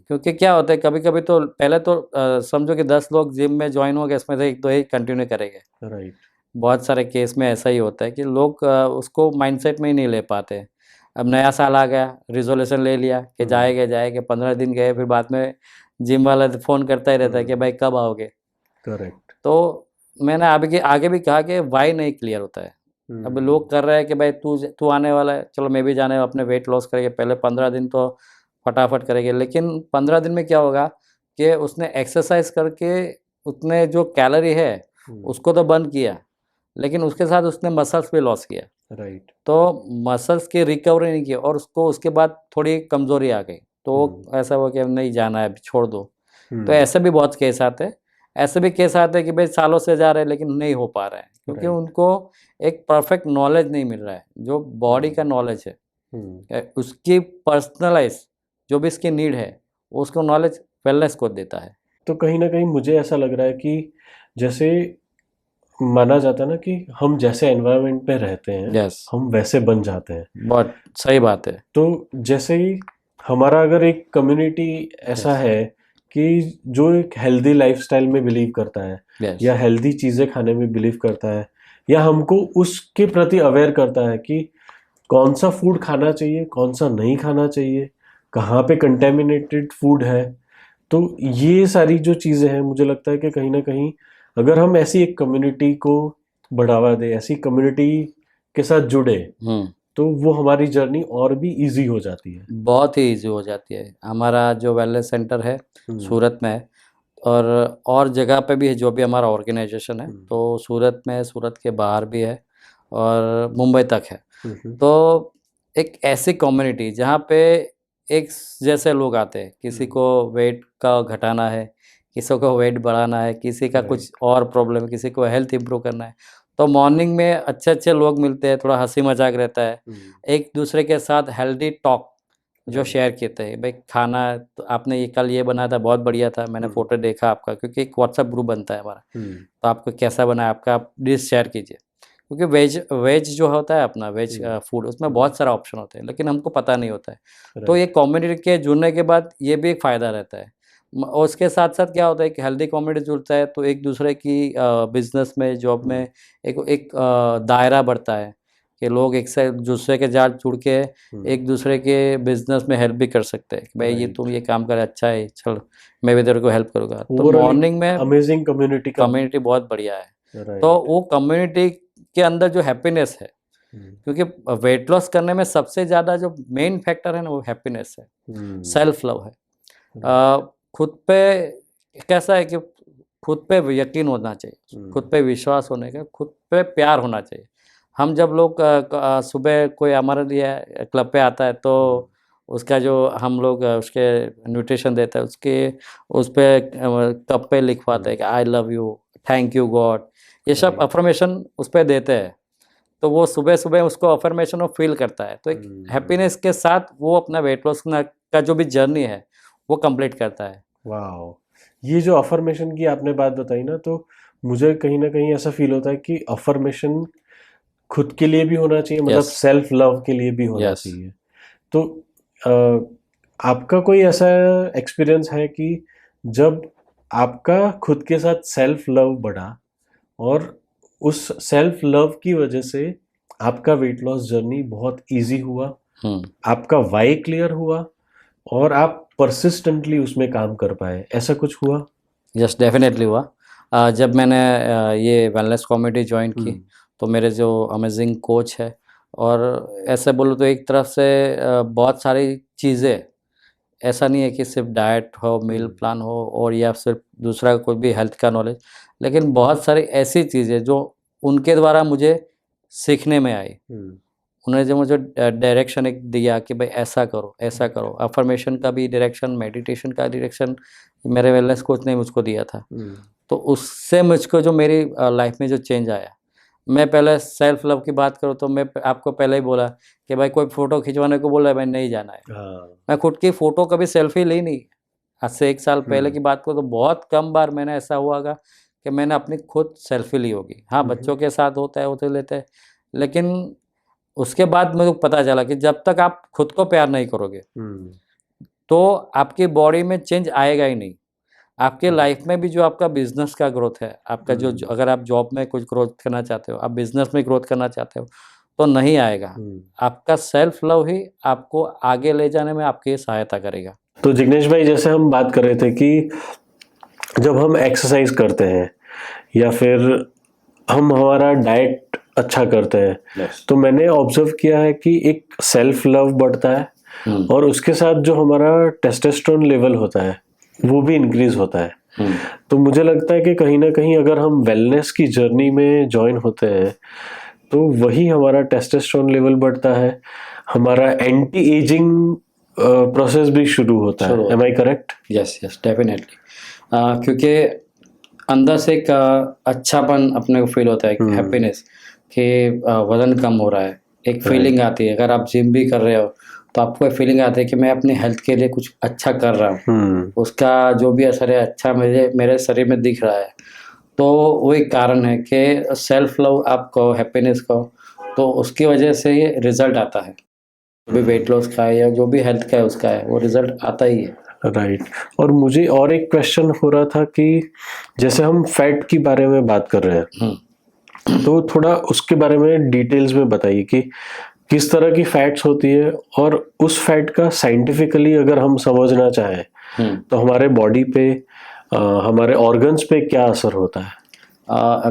क्योंकि क्या होता है कभी-कभी तो पहले तो समझो कि 10 लोग जिम में जॉइन हो गए, इसमें से 1-2 ही कंटिन्यू करेंगे। राइट। बहुत सारे केस में ऐसा ही होता है कि लोग उसको माइंडसेट में ही नहीं ले पाते। अब नया साल आ गया, रिज़ोल्यूशन ले लिया कि जाएँगे, 15 दिन गए, फिर बाद में जिम वाला फ़ोन करता ही रहता है कि भाई कब आओगे? करेक्ट। तो मैंने आगे भी कहा कि व्हाई नहीं क्लियर होता है। अब लोग कर रहे हैं कि भाई तू आने वाला है, चलो मैं भी जाने अपने वेट लॉस करेंगे, पहले 15 दिन तो फटाफट करेंगे। लेकिन 15 दिन में क्या होगा कि उसने एक्सरसाइज़ करके उतने जो कैलोरी है उसको तो बर्न किया, लेकिन उसके साथ उसने मसल्स भी लॉस किया। राइट। तो मसल्स की रिकवरी नहीं की और उसको उसके बाद थोड़ी कमज़ोरी आ गई। तो ऐसा हुआ कि अब नहीं जाना है, अभी छोड़ दो। तो ऐसे भी बहुत केस आते हैं। ऐसे भी केस आते हैं कि भाई सालों से जा रहे हैं लेकिन नहीं हो पा रहे हैं, क्योंकि Right. उनको एक परफेक्ट नॉलेज नहीं मिल रहा है। जो बॉडी का नॉलेज है, उसकी पर्सनलाइज जो भी इसकी नीड है, उसको नॉलेज वेलनेस को देता है। तो कहीं ना कहीं मुझे ऐसा लग रहा है कि जैसे माना जाता है ना कि हम जैसे एनवायरनमेंट में रहते हैं यस, हम वैसे बन जाते हैं। बहुत सही बात है। तो जैसे ही हमारा अगर एक कम्युनिटी ऐसा Yes. है कि जो एक हेल्दी लाइफस्टाइल में बिलीव करता है यस, या हेल्दी चीज़ें खाने में बिलीव करता है या हमको उसके प्रति अवेयर करता है कि कौन सा फूड खाना चाहिए कौन सा नहीं खाना चाहिए, कहाँ पे कंटेमिनेटेड फूड है, तो ये सारी जो चीज़ें हैं मुझे लगता है कि कहीं ना कहीं अगर हम ऐसी एक कम्युनिटी को बढ़ावा दें, ऐसी कम्युनिटी के साथ जुड़े, तो वो हमारी जर्नी और भी इजी हो जाती है। बहुत ही इजी हो जाती है। हमारा जो वेलनेस सेंटर है सूरत में है, और जगह पे भी है जो भी हमारा ऑर्गेनाइजेशन है। तो सूरत में है, सूरत के बाहर भी है और मुंबई तक है। तो एक ऐसी कम्युनिटी जहाँ पे एक जैसे लोग आते हैं, किसी को वेट का घटाना है, किसी को वेट बढ़ाना है, किसी का कुछ और प्रॉब्लम है, किसी को हेल्थ इंप्रूव करना है। तो मॉर्निंग में अच्छे अच्छे लोग मिलते हैं, थोड़ा हंसी मजाक रहता है, एक दूसरे के साथ हेल्दी टॉक जो शेयर करते हैं। भाई खाना तो आपने ये कल ये बनाया था, बहुत बढ़िया था, मैंने फोटो देखा आपका, क्योंकि एक व्हाट्सएप ग्रुप बनता है हमारा। तो आपको कैसा बना है, आपका आप डिश शेयर कीजिए, क्योंकि वेज जो होता है अपना वेज फूड, उसमें बहुत सारा ऑप्शन होते हैं लेकिन हमको पता नहीं होता है। तो ये कम्युनिटी के जुड़ने के बाद ये भी एक फ़ायदा रहता है। और उसके साथ साथ क्या होता है कि हेल्दी कम्युनिटी जुड़ता है तो एक दूसरे की बिजनेस में, जॉब में एक दायरा बढ़ता है कि लोग एक से दूसरे के साथ जुड़ के एक दूसरे के बिजनेस में हेल्प भी कर सकते हैं कि भाई ये तुम ये काम कर अच्छा है, चल मैं भी तेरे को हेल्प करूँगा। तो मॉर्निंग में अमेजिंग कम्युनिटी बहुत बढ़िया है। तो वो कम्युनिटी के अंदर जो हैप्पीनेस है, क्योंकि वेट लॉस करने में सबसे ज़्यादा जो मेन फैक्टर है ना, वो हैप्पीनेस है, सेल्फ लव है। खुद पे कैसा है कि खुद पे यकीन होना चाहिए, खुद पे विश्वास होने का, खुद पे प्यार होना चाहिए। हम जब लोग सुबह कोई हमारे लिए क्लब पे आता है तो उसका जो हम लोग उसके न्यूट्रिशन देता है, उसके उस पर कप पे लिखवाते हैं कि I love you, thank you God, ये सब अफर्मेशन उस पर देते हैं। तो वो सुबह सुबह उसको अफर्मेशन वो फील करता है, तो एक हैप्पीनेस के साथ वो अपना वेट लॉस का जो भी जर्नी है वो कंप्लीट करता है। वाह, ये जो अफर्मेशन की आपने बात बताई ना, तो मुझे कहीं ना कहीं ऐसा फील होता है कि अफर्मेशन खुद के लिए भी होना चाहिए, मतलब सेल्फ लव के लिए भी होना चाहिए। तो आपका कोई ऐसा एक्सपीरियंस है कि जब आपका खुद के साथ सेल्फ लव बढ़ा और उस सेल्फ लव की वजह से आपका वेट लॉस जर्नी बहुत इजी हुआ, आपका वाई क्लियर हुआ और आप परसिस्टेंटली उसमें काम कर पाए, ऐसा कुछ हुआ? यस, डेफिनेटली हुआ। जब मैंने ये वेलनेस कम्युनिटी ज्वाइन की तो मेरे जो अमेजिंग कोच है, और ऐसे बोलो तो एक तरफ से बहुत सारी चीज़ें, ऐसा नहीं है कि सिर्फ डाइट हो, मील प्लान हो और या सिर्फ दूसरा कोई भी हेल्थ का नॉलेज, लेकिन बहुत सारी ऐसी चीज़ें जो उनके द्वारा मुझे सीखने में आई। उन्होंने जो मुझे डायरेक्शन एक दिया कि भाई ऐसा करो ऐसा करो, अफर्मेशन का भी डायरेक्शन, मेडिटेशन का डायरेक्शन मेरे वेलनेस कोच ने मुझको दिया था। तो उससे मुझको जो मेरी लाइफ में जो चेंज आया, मैं पहले सेल्फ लव की बात करूँ तो मैं आपको पहले ही बोला कि भाई कोई फ़ोटो खिंचवाने को बोला भाई नहीं जाना है। मैं खुद की फ़ोटो कभी सेल्फी ली नहीं। आज से 1 साल पहले की बात करूँ तो बहुत कम बार मैंने ऐसा हुआगा कि मैंने अपनी खुद सेल्फी ली होगी। हाँ, बच्चों के साथ होता है, वो तो लेते हैं, लेकिन उसके बाद मुझे पता चला कि जब तक आप खुद को प्यार नहीं करोगे तो आपकी बॉडी में चेंज आएगा ही नहीं। आपके लाइफ में भी जो आपका बिजनेस का ग्रोथ है, आपका जो अगर आप जॉब में कुछ ग्रोथ करना चाहते हो, आप बिजनेस में ग्रोथ करना चाहते हो, तो नहीं आएगा। आपका सेल्फ लव ही आपको आगे ले जाने में आपकी सहायता करेगा। तो जिग्नेश भाई, जैसे हम बात कर रहे थे कि जब हम एक्सरसाइज करते हैं या फिर हम हमारा डाइट अच्छा करते हैं, तो मैंने ऑब्जर्व किया है कि एक सेल्फ लव बढ़ता है और उसके साथ जो हमारा टेस्टोस्टेरोन लेवल होता है वो भी इंक्रीज होता है। तो मुझे लगता है कि कहीं ना कहीं अगर हम वेलनेस की जर्नी में ज्वाइन होते हैं तो वही हमारा टेस्टोस्टेरोन लेवल बढ़ता है, हमारा एंटी एजिंग प्रोसेस भी शुरू होता है। Am I correct? Yes yes, definitely. क्योंकि अंदर से एक अच्छापन अपने को फील होता है, हैप्पीनेस कि वज़न कम हो रहा है। एक फीलिंग आती है, अगर आप जिम भी कर रहे हो, तो आपको एक फीलिंग आती है कि मैं अपनी हेल्थ के लिए कुछ अच्छा कर रहा हूँ। उसका जो भी असर है अच्छा मेरे शरीर में दिख रहा है। तो वो एक कारण है कि सेल्फ लव आप कहो, हैप्पीनेस कहो, तो उसकी वजह से ये रिज़ल्ट आता है। जो भी वेट लॉस का है या जो भी हेल्थ का है उसका है, वो रिज़ल्ट आता ही है। राइट। और मुझे और एक क्वेश्चन हो रहा था कि जैसे हम फैट के बारे में बात कर रहे हैं, तो थोड़ा उसके बारे में डिटेल्स में बताइए कि किस तरह की फैट्स होती है और उस फैट का साइंटिफिकली अगर हम समझना चाहें तो हमारे बॉडी पे हमारे ऑर्गन्स पे क्या असर होता है।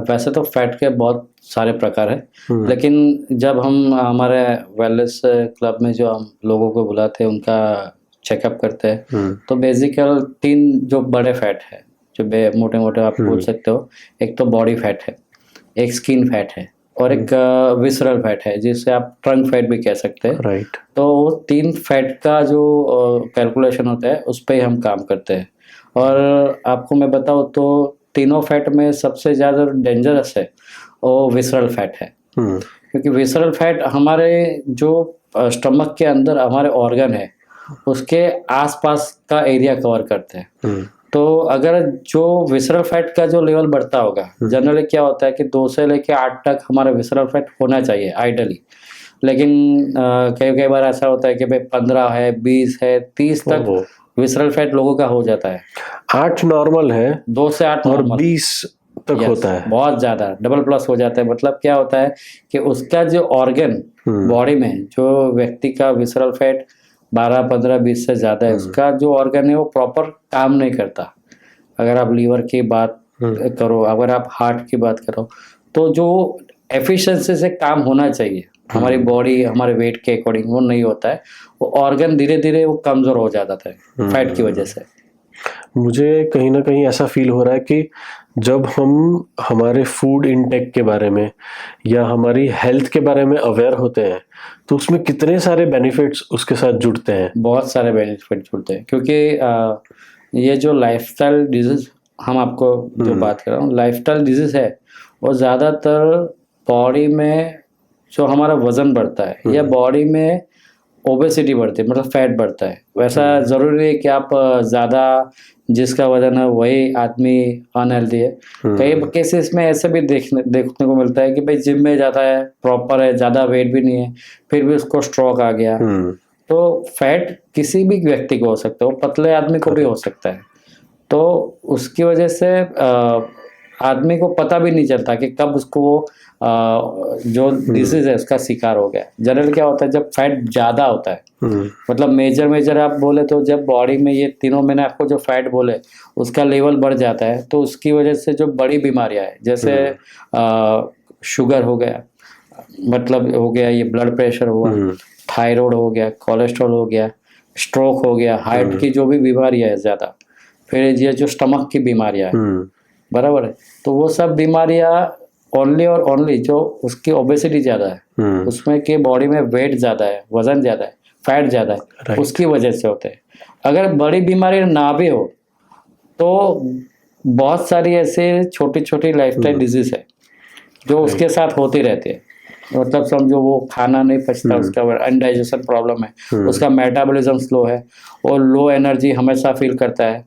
वैसे तो फैट के बहुत सारे प्रकार हैं, लेकिन जब हम हमारे वेलनेस क्लब में जो हम लोगों को बुलाते हैं उनका चेकअप करते हैं, तो बेसिकल 3 जो बड़े फैट है, जो मोटे मोटे आप बोल सकते हो। एक तो बॉडी फैट है, एक स्किन फैट है और एक विसरल फैट है, जिसे आप ट्रंक फैट भी कह सकते हैं। राइट। तो वो 3 फैट का जो कैलकुलेशन होता है उस पर हम काम करते हैं। और आपको मैं बताऊँ तो तीनों फैट में सबसे ज़्यादा डेंजरस है वो विसरल फैट है, क्योंकि विसरल फैट हमारे जो स्टमक के अंदर हमारे ऑर्गन है उसके आसपास का एरिया कवर करते हैं। तो अगर जो विसरल फैट का जो लेवल बढ़ता होगा, जनरली क्या होता है कि 2 से लेके 8 तक हमारा विसरल फैट होना चाहिए आइडियली, लेकिन कई बार ऐसा होता है कि भाई 15 है, 20 है, 30 तक विसरल फैट लोगों का हो जाता है। 8 नॉर्मल है, 2 से 8 और नॉर्मल, 20 तक होता है। बहुत ज़्यादा डबल प्लस हो जाता है। मतलब क्या होता है कि उसका जो ऑर्गन बॉडी में, जो व्यक्ति का विसरल फैट 12, 15, 20 से ज़्यादा है, उसका जो ऑर्गन है वो प्रॉपर काम नहीं करता। अगर आप लीवर की बात करो, अगर आप हार्ट की बात करो, तो जो एफिशिएंसी से काम होना चाहिए हमारी बॉडी हमारे वेट के अकॉर्डिंग, वो नहीं होता है। वो ऑर्गन धीरे धीरे वो कमज़ोर हो जाता है फैट की वजह से। मुझे कहीं ना कहीं ऐसा फील हो रहा है कि जब हम हमारे फूड इंटेक के बारे में या हमारी हेल्थ के बारे में अवेयर होते हैं, तो उसमें कितने सारे बेनिफिट्स उसके साथ जुड़ते हैं। बहुत सारे बेनिफिट जुड़ते हैं, क्योंकि ये जो लाइफस्टाइल डिजीज़ हम आपको जो बात कर रहा हूँ, लाइफस्टाइल डिजीज़ है, वो ज़्यादातर बॉडी में जो हमारा वज़न बढ़ता है या बॉडी में ओबेसिटी बढ़ती है, मतलब फैट बढ़ता है। वैसा ज़रूरी है कि आप ज़्यादा जिसका वज़न है वही आदमी अनहेल्दी है। कई केसेस में ऐसे भी देखने को मिलता है कि भाई जिम में जाता है, प्रॉपर है, ज़्यादा वेट भी नहीं है, फिर भी उसको स्ट्रोक आ गया। तो फैट किसी भी व्यक्ति को हो सकता है, वो पतले आदमी को भी हो सकता है। तो उसकी वजह से आदमी को पता भी नहीं चलता कि कब उसको जो डिसीज है उसका शिकार हो गया। जनरल क्या होता है, जब फैट ज़्यादा होता है, मतलब मेजर आप बोले तो जब बॉडी में ये तीनों मैंने आपको जो फैट बोले उसका लेवल बढ़ जाता है, तो उसकी वजह से जो बड़ी बीमारियां है, जैसे शुगर हो गया, मतलब हो गया ये ब्लड प्रेशर हुआ, थायराइड हो गया, कोलेस्ट्रॉल हो गया, स्ट्रोक हो गया, हार्ट की जो भी बीमारियां है ज़्यादा, फिर ये जो स्टमक की बीमारियां है, बराबर है, तो वो सब बीमारियां ओनली और ओनली जो उसकी ओबेसिटी ज़्यादा है, उसमें के बॉडी में वेट ज़्यादा है, वज़न ज़्यादा है, फैट ज़्यादा है, उसकी वजह से होते हैं। अगर बड़ी बीमारी ना भी हो तो बहुत सारी ऐसे छोटी छोटी लाइफस्टाइल डिजीज़ है जो उसके साथ होती रहती है। मतलब समझो वो खाना नहीं पचता, उसका अनडाइजेशन प्रॉब्लम है, उसका मेटाबॉलिज्म स्लो है, और लो एनर्जी हमेशा फील करता है,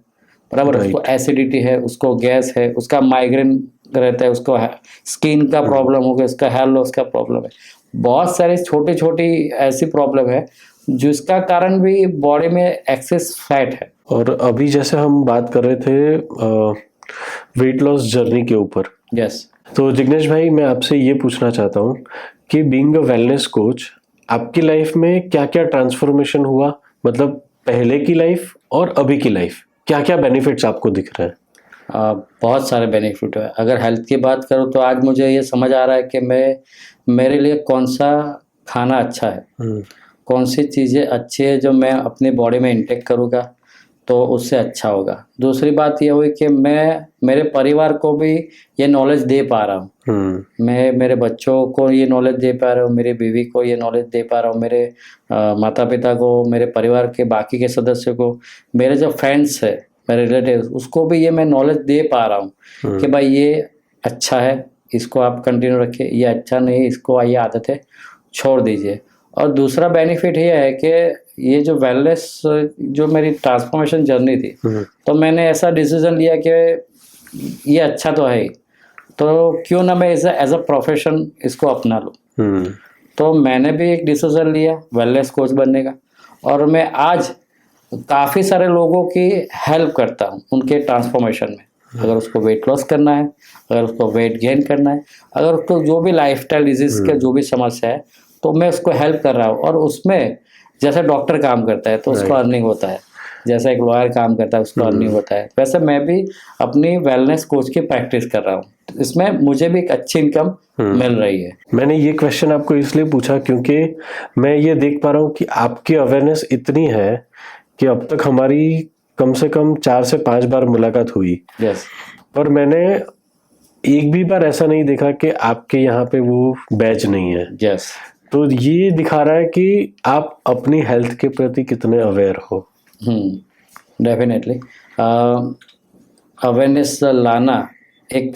बराबर। उसको एसिडिटी है, उसको गैस है, उसका माइग्रेन रहता है, उसको स्किन का प्रॉब्लम हो गया, उसका हेयर लॉस का प्रॉब्लम है। बहुत सारी छोटी छोटी ऐसी प्रॉब्लम है जिसका कारण भी बॉडी में एक्सेस फैट है। और अभी जैसे हम बात कर रहे थे वेट लॉस जर्नी के ऊपर, यस, तो जिग्नेश भाई मैं आपसे ये पूछना चाहता हूँ कि बीइंग अ वेलनेस कोच आपकी लाइफ में क्या क्या ट्रांसफॉर्मेशन हुआ, मतलब पहले की लाइफ और अभी की लाइफ, क्या क्या बेनिफिट्स आपको दिख रहे हैं। बहुत सारे बेनिफिट है। अगर हेल्थ की बात करूँ तो आज मुझे ये समझ आ रहा है कि मेरे लिए कौन सा खाना अच्छा है, कौन सी चीज़ें अच्छी है जो मैं अपनी बॉडी में इंटेक करूँगा तो उससे अच्छा होगा। दूसरी बात ये हुई कि मैं मेरे परिवार को भी ये नॉलेज दे पा रहा हूँ, मैं मेरे बच्चों को ये नॉलेज दे पा रहा हूँ, मेरी बीवी को ये नॉलेज दे पा रहा हूँ, मेरे माता पिता को, मेरे परिवार के बाकी के सदस्यों को, मेरे जो फ्रेंड्स है मेरे रिलेटिव, उसको भी ये मैं नॉलेज दे पा रहा हूँ कि भाई ये अच्छा है, इसको आप कंटिन्यू रखिए, ये अच्छा नहीं, इसको ये आदत है, छोड़ दीजिए। और दूसरा बेनिफिट ये है कि ये जो वेलनेस, जो मेरी ट्रांसफॉर्मेशन जर्नी थी, तो मैंने ऐसा डिसीजन लिया कि ये अच्छा तो है ही, तो क्यों ना मैं एज अ प्रोफेशन इसको अपना लूँ। तो मैंने भी एक डिसीजन लिया वेलनेस कोच बनने का, और मैं आज काफ़ी सारे लोगों की हेल्प करता हूँ उनके ट्रांसफॉर्मेशन में। अगर उसको वेट लॉस करना है, अगर उसको वेट गेन करना है, अगर उसको जो भी लाइफस्टाइल डिजीज़ के जो भी समस्या है, तो मैं उसको हेल्प कर रहा हूँ। और उसमें जैसे डॉक्टर काम करता है तो उसको अर्निंग होता है, जैसे एक लॉयर काम करता है उसको अर्निंग होता है, वैसे मैं भी अपनी वेलनेस कोच की प्रैक्टिस कर रहा हूँ। इसमें मुझे भी एक अच्छी इनकम मिल रही है। मैंने ये क्वेश्चन आपको इसलिए पूछा क्योंकि मैं ये देख पा रहा हूँ कि आपकी अवेयरनेस इतनी है कि अब तक हमारी कम से कम 4 से 5 बार मुलाकात हुई। यस। और मैंने एक भी बार ऐसा नहीं देखा कि आपके यहाँ पे वो बैच नहीं है। यस। तो ये दिखा रहा है कि आप अपनी हेल्थ के प्रति कितने अवेयर हो। डेफिनेटली अवेयरनेस लाना एक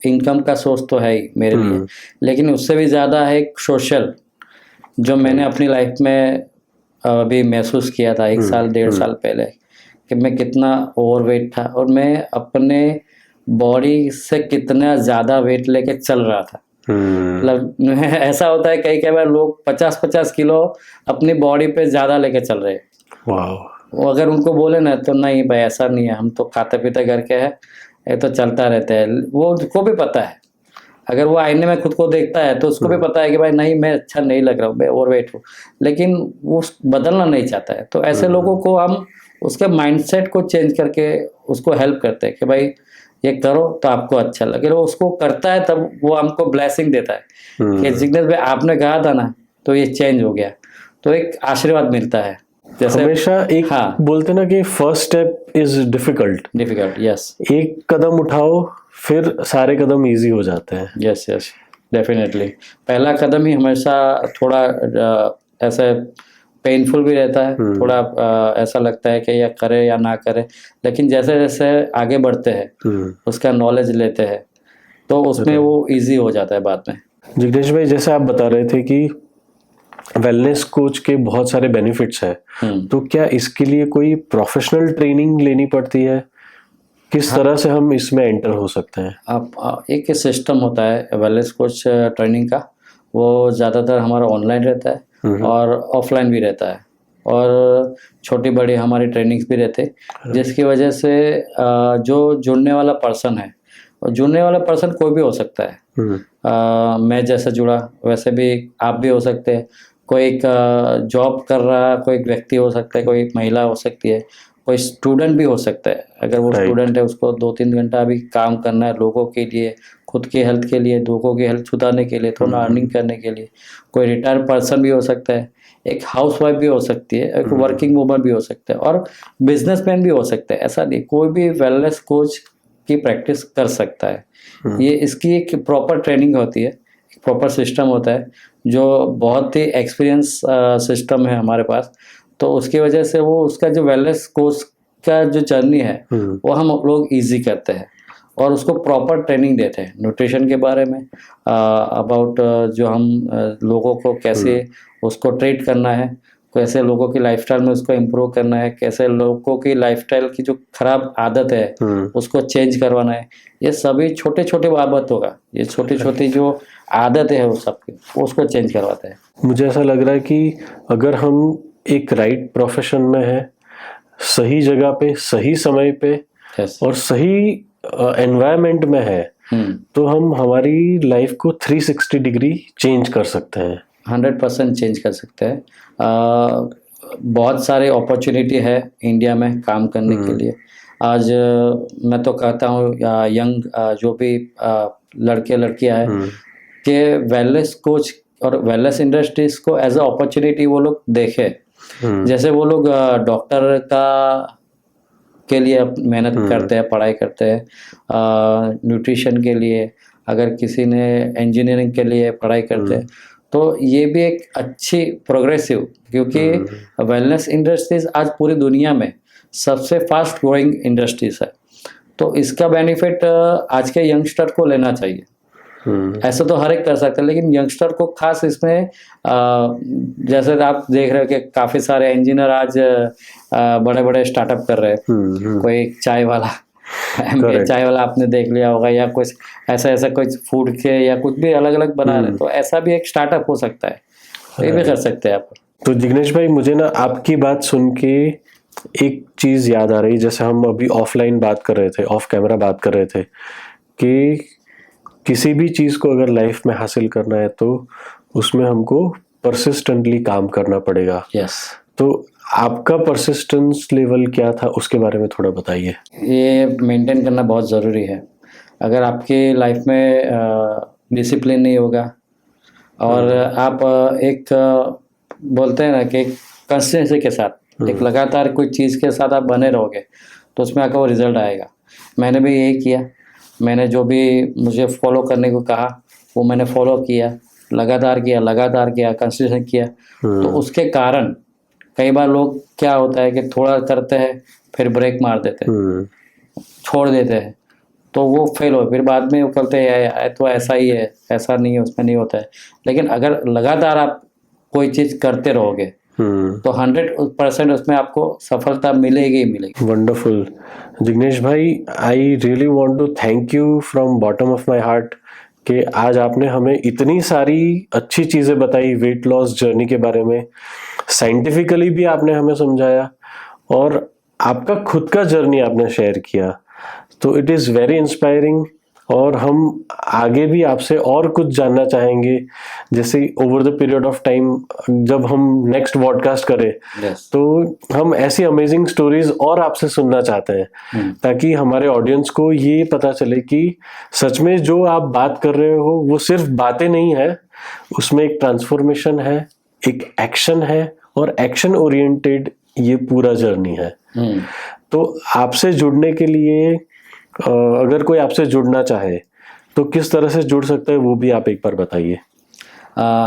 इनकम का सोर्स तो है ही मेरे लिए, लेकिन उससे भी ज़्यादा है एक सोशल, जो मैंने अपनी लाइफ में अभी महसूस किया था 1 साल 1.5 साल पहले, कि मैं कितना ओवरवेट था और मैं अपने बॉडी से कितना ज़्यादा वेट लेके चल रहा था। मतलब ऐसा होता है कई बार लोग 50-50 किलो अपनी बॉडी पे ज़्यादा लेके चल रहे हैं। वो अगर उनको बोले ना तो नहीं भाई ऐसा नहीं है, हम तो खाते पीते करके है, ये तो चलता रहता है। वो उसको भी पता है, अगर वो आईने में खुद को देखता है तो उसको भी पता है कि भाई नहीं मैं अच्छा नहीं लग रहा हूँ, मैं ओवरवेट हूँ, लेकिन वो बदलना नहीं चाहता है। तो ऐसे लोगों को हम उसके माइंडसेट को चेंज करके उसको हेल्प करते हैं कि भाई ये करो तो आपको अच्छा लगे। वो उसको करता है तब वो हमको ब्लेसिंग देता है कि जिग्नेश भाई आपने कहा था ना तो ये चेंज हो गया, तो एक आशीर्वाद मिलता है। जैसे हमेशा एक बोलते ना कि first step is difficult. Yes. एक कदम उठाओ फिर सारे कदम इजी हो जाते हैं। Yes definitely. पहला कदम ही हमेशा थोड़ा ऐसे पेनफुल भी रहता है, थोड़ा ऐसा लगता है कि या करे या ना करे, लेकिन जैसे जैसे आगे बढ़ते हैं उसका नॉलेज लेते हैं तो उसमें वो इजी हो जाता है बाद में। जिग्नेश भाई, जैसे आप बता रहे थे कि वेलनेस कोच के बहुत सारे बेनिफिट्स हैं, तो क्या इसके लिए कोई प्रोफेशनल ट्रेनिंग लेनी पड़ती है? किस तरह से हम इसमें एंटर हो सकते हैं? आप एक सिस्टम होता है वेलनेस कोच ट्रेनिंग का, वो ज़्यादातर हमारा ऑनलाइन रहता है और ऑफलाइन भी रहता है, और छोटी बड़ी हमारी ट्रेनिंग्स भी रहते हैं, जिसकी वजह से जो जुड़ने वाला पर्सन है, और जुड़ने वाला पर्सन कोई भी हो सकता है। मैं जैसे जुड़ा वैसे भी आप भी हो सकते हैं। कोई एक जॉब कर रहा कोई एक व्यक्ति हो सकता है, कोई महिला हो सकती है, कोई स्टूडेंट भी हो सकता है। अगर वो स्टूडेंट है उसको 2-3 घंटा अभी काम करना है लोगों के लिए, खुद की हेल्थ के लिए, लोगों की हेल्थ सुधारने के लिए, थोड़ा अर्निंग करने के लिए। कोई रिटायर्ड पर्सन भी हो सकता है, एक हाउसवाइफ भी हो सकती है, एक वर्किंग वूमन भी हो सकता है, और बिजनेसमैन भी हो सकता है। ऐसा नहीं, कोई भी वेलनेस कोच की प्रैक्टिस कर सकता है। ये इसकी एक प्रॉपर ट्रेनिंग होती है, एक प्रॉपर सिस्टम होता है, जो बहुत ही एक्सपीरियंस सिस्टम है हमारे पास। तो उसकी वजह से वो उसका जो वेलनेस कोच का जो जर्नी है वो हम लोग इजी करते हैं, और उसको प्रॉपर ट्रेनिंग देते हैं न्यूट्रिशन के बारे में, अबाउट जो हम लोगों को कैसे उसको ट्रीट करना है, कैसे लोगों की लाइफस्टाइल में उसको इम्प्रूव करना है, कैसे लोगों की लाइफस्टाइल की जो खराब आदत है उसको चेंज करवाना है। ये सभी छोटे छोटे बाबत होगा, ये छोटी छोटी जो आदत है वो सबकी उसको चेंज करवाता है। मुझे ऐसा लग रहा है कि अगर हम एक राइट प्रोफेशन में है, सही जगह पे, सही समय पे और सही एनवायरनमेंट में है, तो हम हमारी लाइफ को 360 डिग्री चेंज कर सकते हैं। 100% चेंज कर सकते हैं। बहुत सारे अपॉर्चुनिटी है इंडिया में काम करने के लिए। आज मैं तो कहता हूँ यंग जो भी लड़के लड़कियां हैं कि वेलनेस कोच और वेलनेस इंडस्ट्रीज को एज अ अपॉर्चुनिटी वो लोग देखे। जैसे वो लोग डॉक्टर का के लिए मेहनत करते हैं, पढ़ाई करते हैं, न्यूट्रिशन के लिए, अगर किसी ने इंजीनियरिंग के लिए पढ़ाई करते हैं, तो ये भी एक अच्छी प्रोग्रेसिव, क्योंकि वेलनेस इंडस्ट्रीज आज पूरी दुनिया में सबसे फास्ट ग्रोइंग इंडस्ट्रीज है। तो इसका बेनिफिट आज के यंगस्टर को लेना चाहिए। ऐसा तो हर एक कर सकता है, लेकिन यंगस्टर को खास इसमें जैसे आप देख रहे हो कि काफ़ी सारे इंजीनियर आज बड़े बड़े स्टार्टअप कर रहे हैं। कोई चाय वाला चाय वाला आपने देख लिया होगा, या कुछ ऐसा कुछ फूड के या कुछ भी अलग अलग बना रहे हैं, तो ऐसा भी एक स्टार्टअप हो सकता है, ये भी कर सकते हैं आप। तो जिग्नेश भाई, मुझे ना आपकी बात सुन के एक चीज़ याद आ रही, जैसे हम अभी ऑफलाइन बात कर रहे थे, ऑफ कैमरा बात कर रहे थे कि किसी भी चीज़ को अगर लाइफ में हासिल करना है तो उसमें हमको परसिस्टेंटली काम करना पड़ेगा। यस। तो आपका परसिस्टेंस लेवल क्या था, उसके बारे में थोड़ा बताइए। ये मेंटेन करना बहुत ज़रूरी है। अगर आपकी लाइफ में डिसिप्लिन नहीं होगा और आप एक बोलते हैं ना कि कंसिस्टेंसी के साथ एक लगातार कोई चीज़ के साथ आप बने रहोगे तो उसमें आपका वो रिजल्ट आएगा। मैंने भी यही किया। मैंने जो भी मुझे फॉलो करने को कहा वो मैंने फॉलो किया, लगातार किया, कंसिस्टेंट किया। तो उसके कारण कई बार लोग क्या होता है कि थोड़ा करते हैं फिर ब्रेक मार देते हैं, छोड़ देते हैं, तो वो फेल हो, फिर बाद में वो करते हैं तो ऐसा ही है, ऐसा नहीं है, उसमें नहीं होता है। लेकिन अगर लगातार आप कोई चीज़ करते रहोगे तो 100% उसमें आपको सफलता मिलेगी ही मिलेगी। वंडरफुल जिग्नेश भाई, I really want to thank you from bottom of my heart कि आज आपने हमें इतनी सारी अच्छी चीज़ें बताई वेट लॉस जर्नी के बारे में। साइंटिफिकली भी आपने हमें समझाया और आपका खुद का जर्नी आपने शेयर किया। तो इट इज़ वेरी इंस्पायरिंग और हम आगे भी आपसे और कुछ जानना चाहेंगे। जैसे over the period of time जब हम नेक्स्ट पॉडकास्ट करें तो हम ऐसी अमेजिंग स्टोरीज और आपसे सुनना चाहते हैं ताकि हमारे ऑडियंस को ये पता चले कि सच में जो आप बात कर रहे हो वो सिर्फ बातें नहीं है, उसमें एक ट्रांसफॉर्मेशन है, एक एक्शन है और एक्शन ओरिएंटेड ये पूरा जर्नी है। तो आपसे जुड़ने के लिए अगर कोई आपसे जुड़ना चाहे तो किस तरह से जुड़ सकता है वो भी आप एक बार बताइए।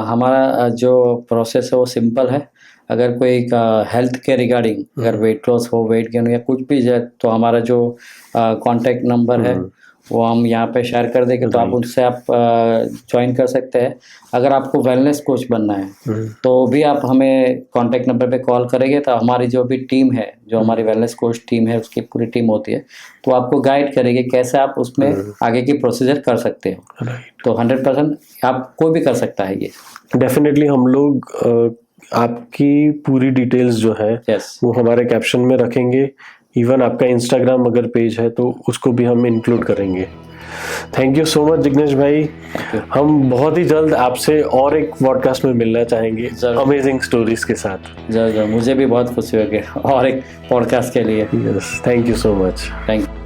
हमारा जो प्रोसेस है वो सिंपल है। अगर कोई हेल्थ के रिगार्डिंग अगर वेट लॉस हो, वेट गेन या कुछ भी जाए तो हमारा जो कांटेक्ट नंबर है वो हम यहाँ पे शेयर कर देंगे, तो आप उनसे आप ज्वाइन कर सकते हैं। अगर आपको वेलनेस कोच बनना है तो भी आप हमें कांटेक्ट नंबर पे कॉल करेंगे तो हमारी जो भी टीम है, जो हमारी वेलनेस कोच टीम है, उसकी पूरी टीम होती है, तो आपको गाइड करेगी कैसे आप उसमें आगे की प्रोसीजर कर सकते हो। तो 100% आप कोई भी कर सकता है ये। डेफिनेटली हम लोग आपकी पूरी डिटेल्स जो है वो हमारे कैप्शन में रखेंगे। इवन आपका इंस्टाग्राम अगर पेज है तो उसको भी हम इंक्लूड करेंगे। Thank you so much Jignesh भाई। हम बहुत ही जल्द आपसे और एक पॉडकास्ट में मिलना चाहेंगे अमेजिंग स्टोरीज के साथ। जरूर, मुझे भी बहुत खुशी होगी और एक पॉडकास्ट के लिए। Yes, thank you so much. Thank you.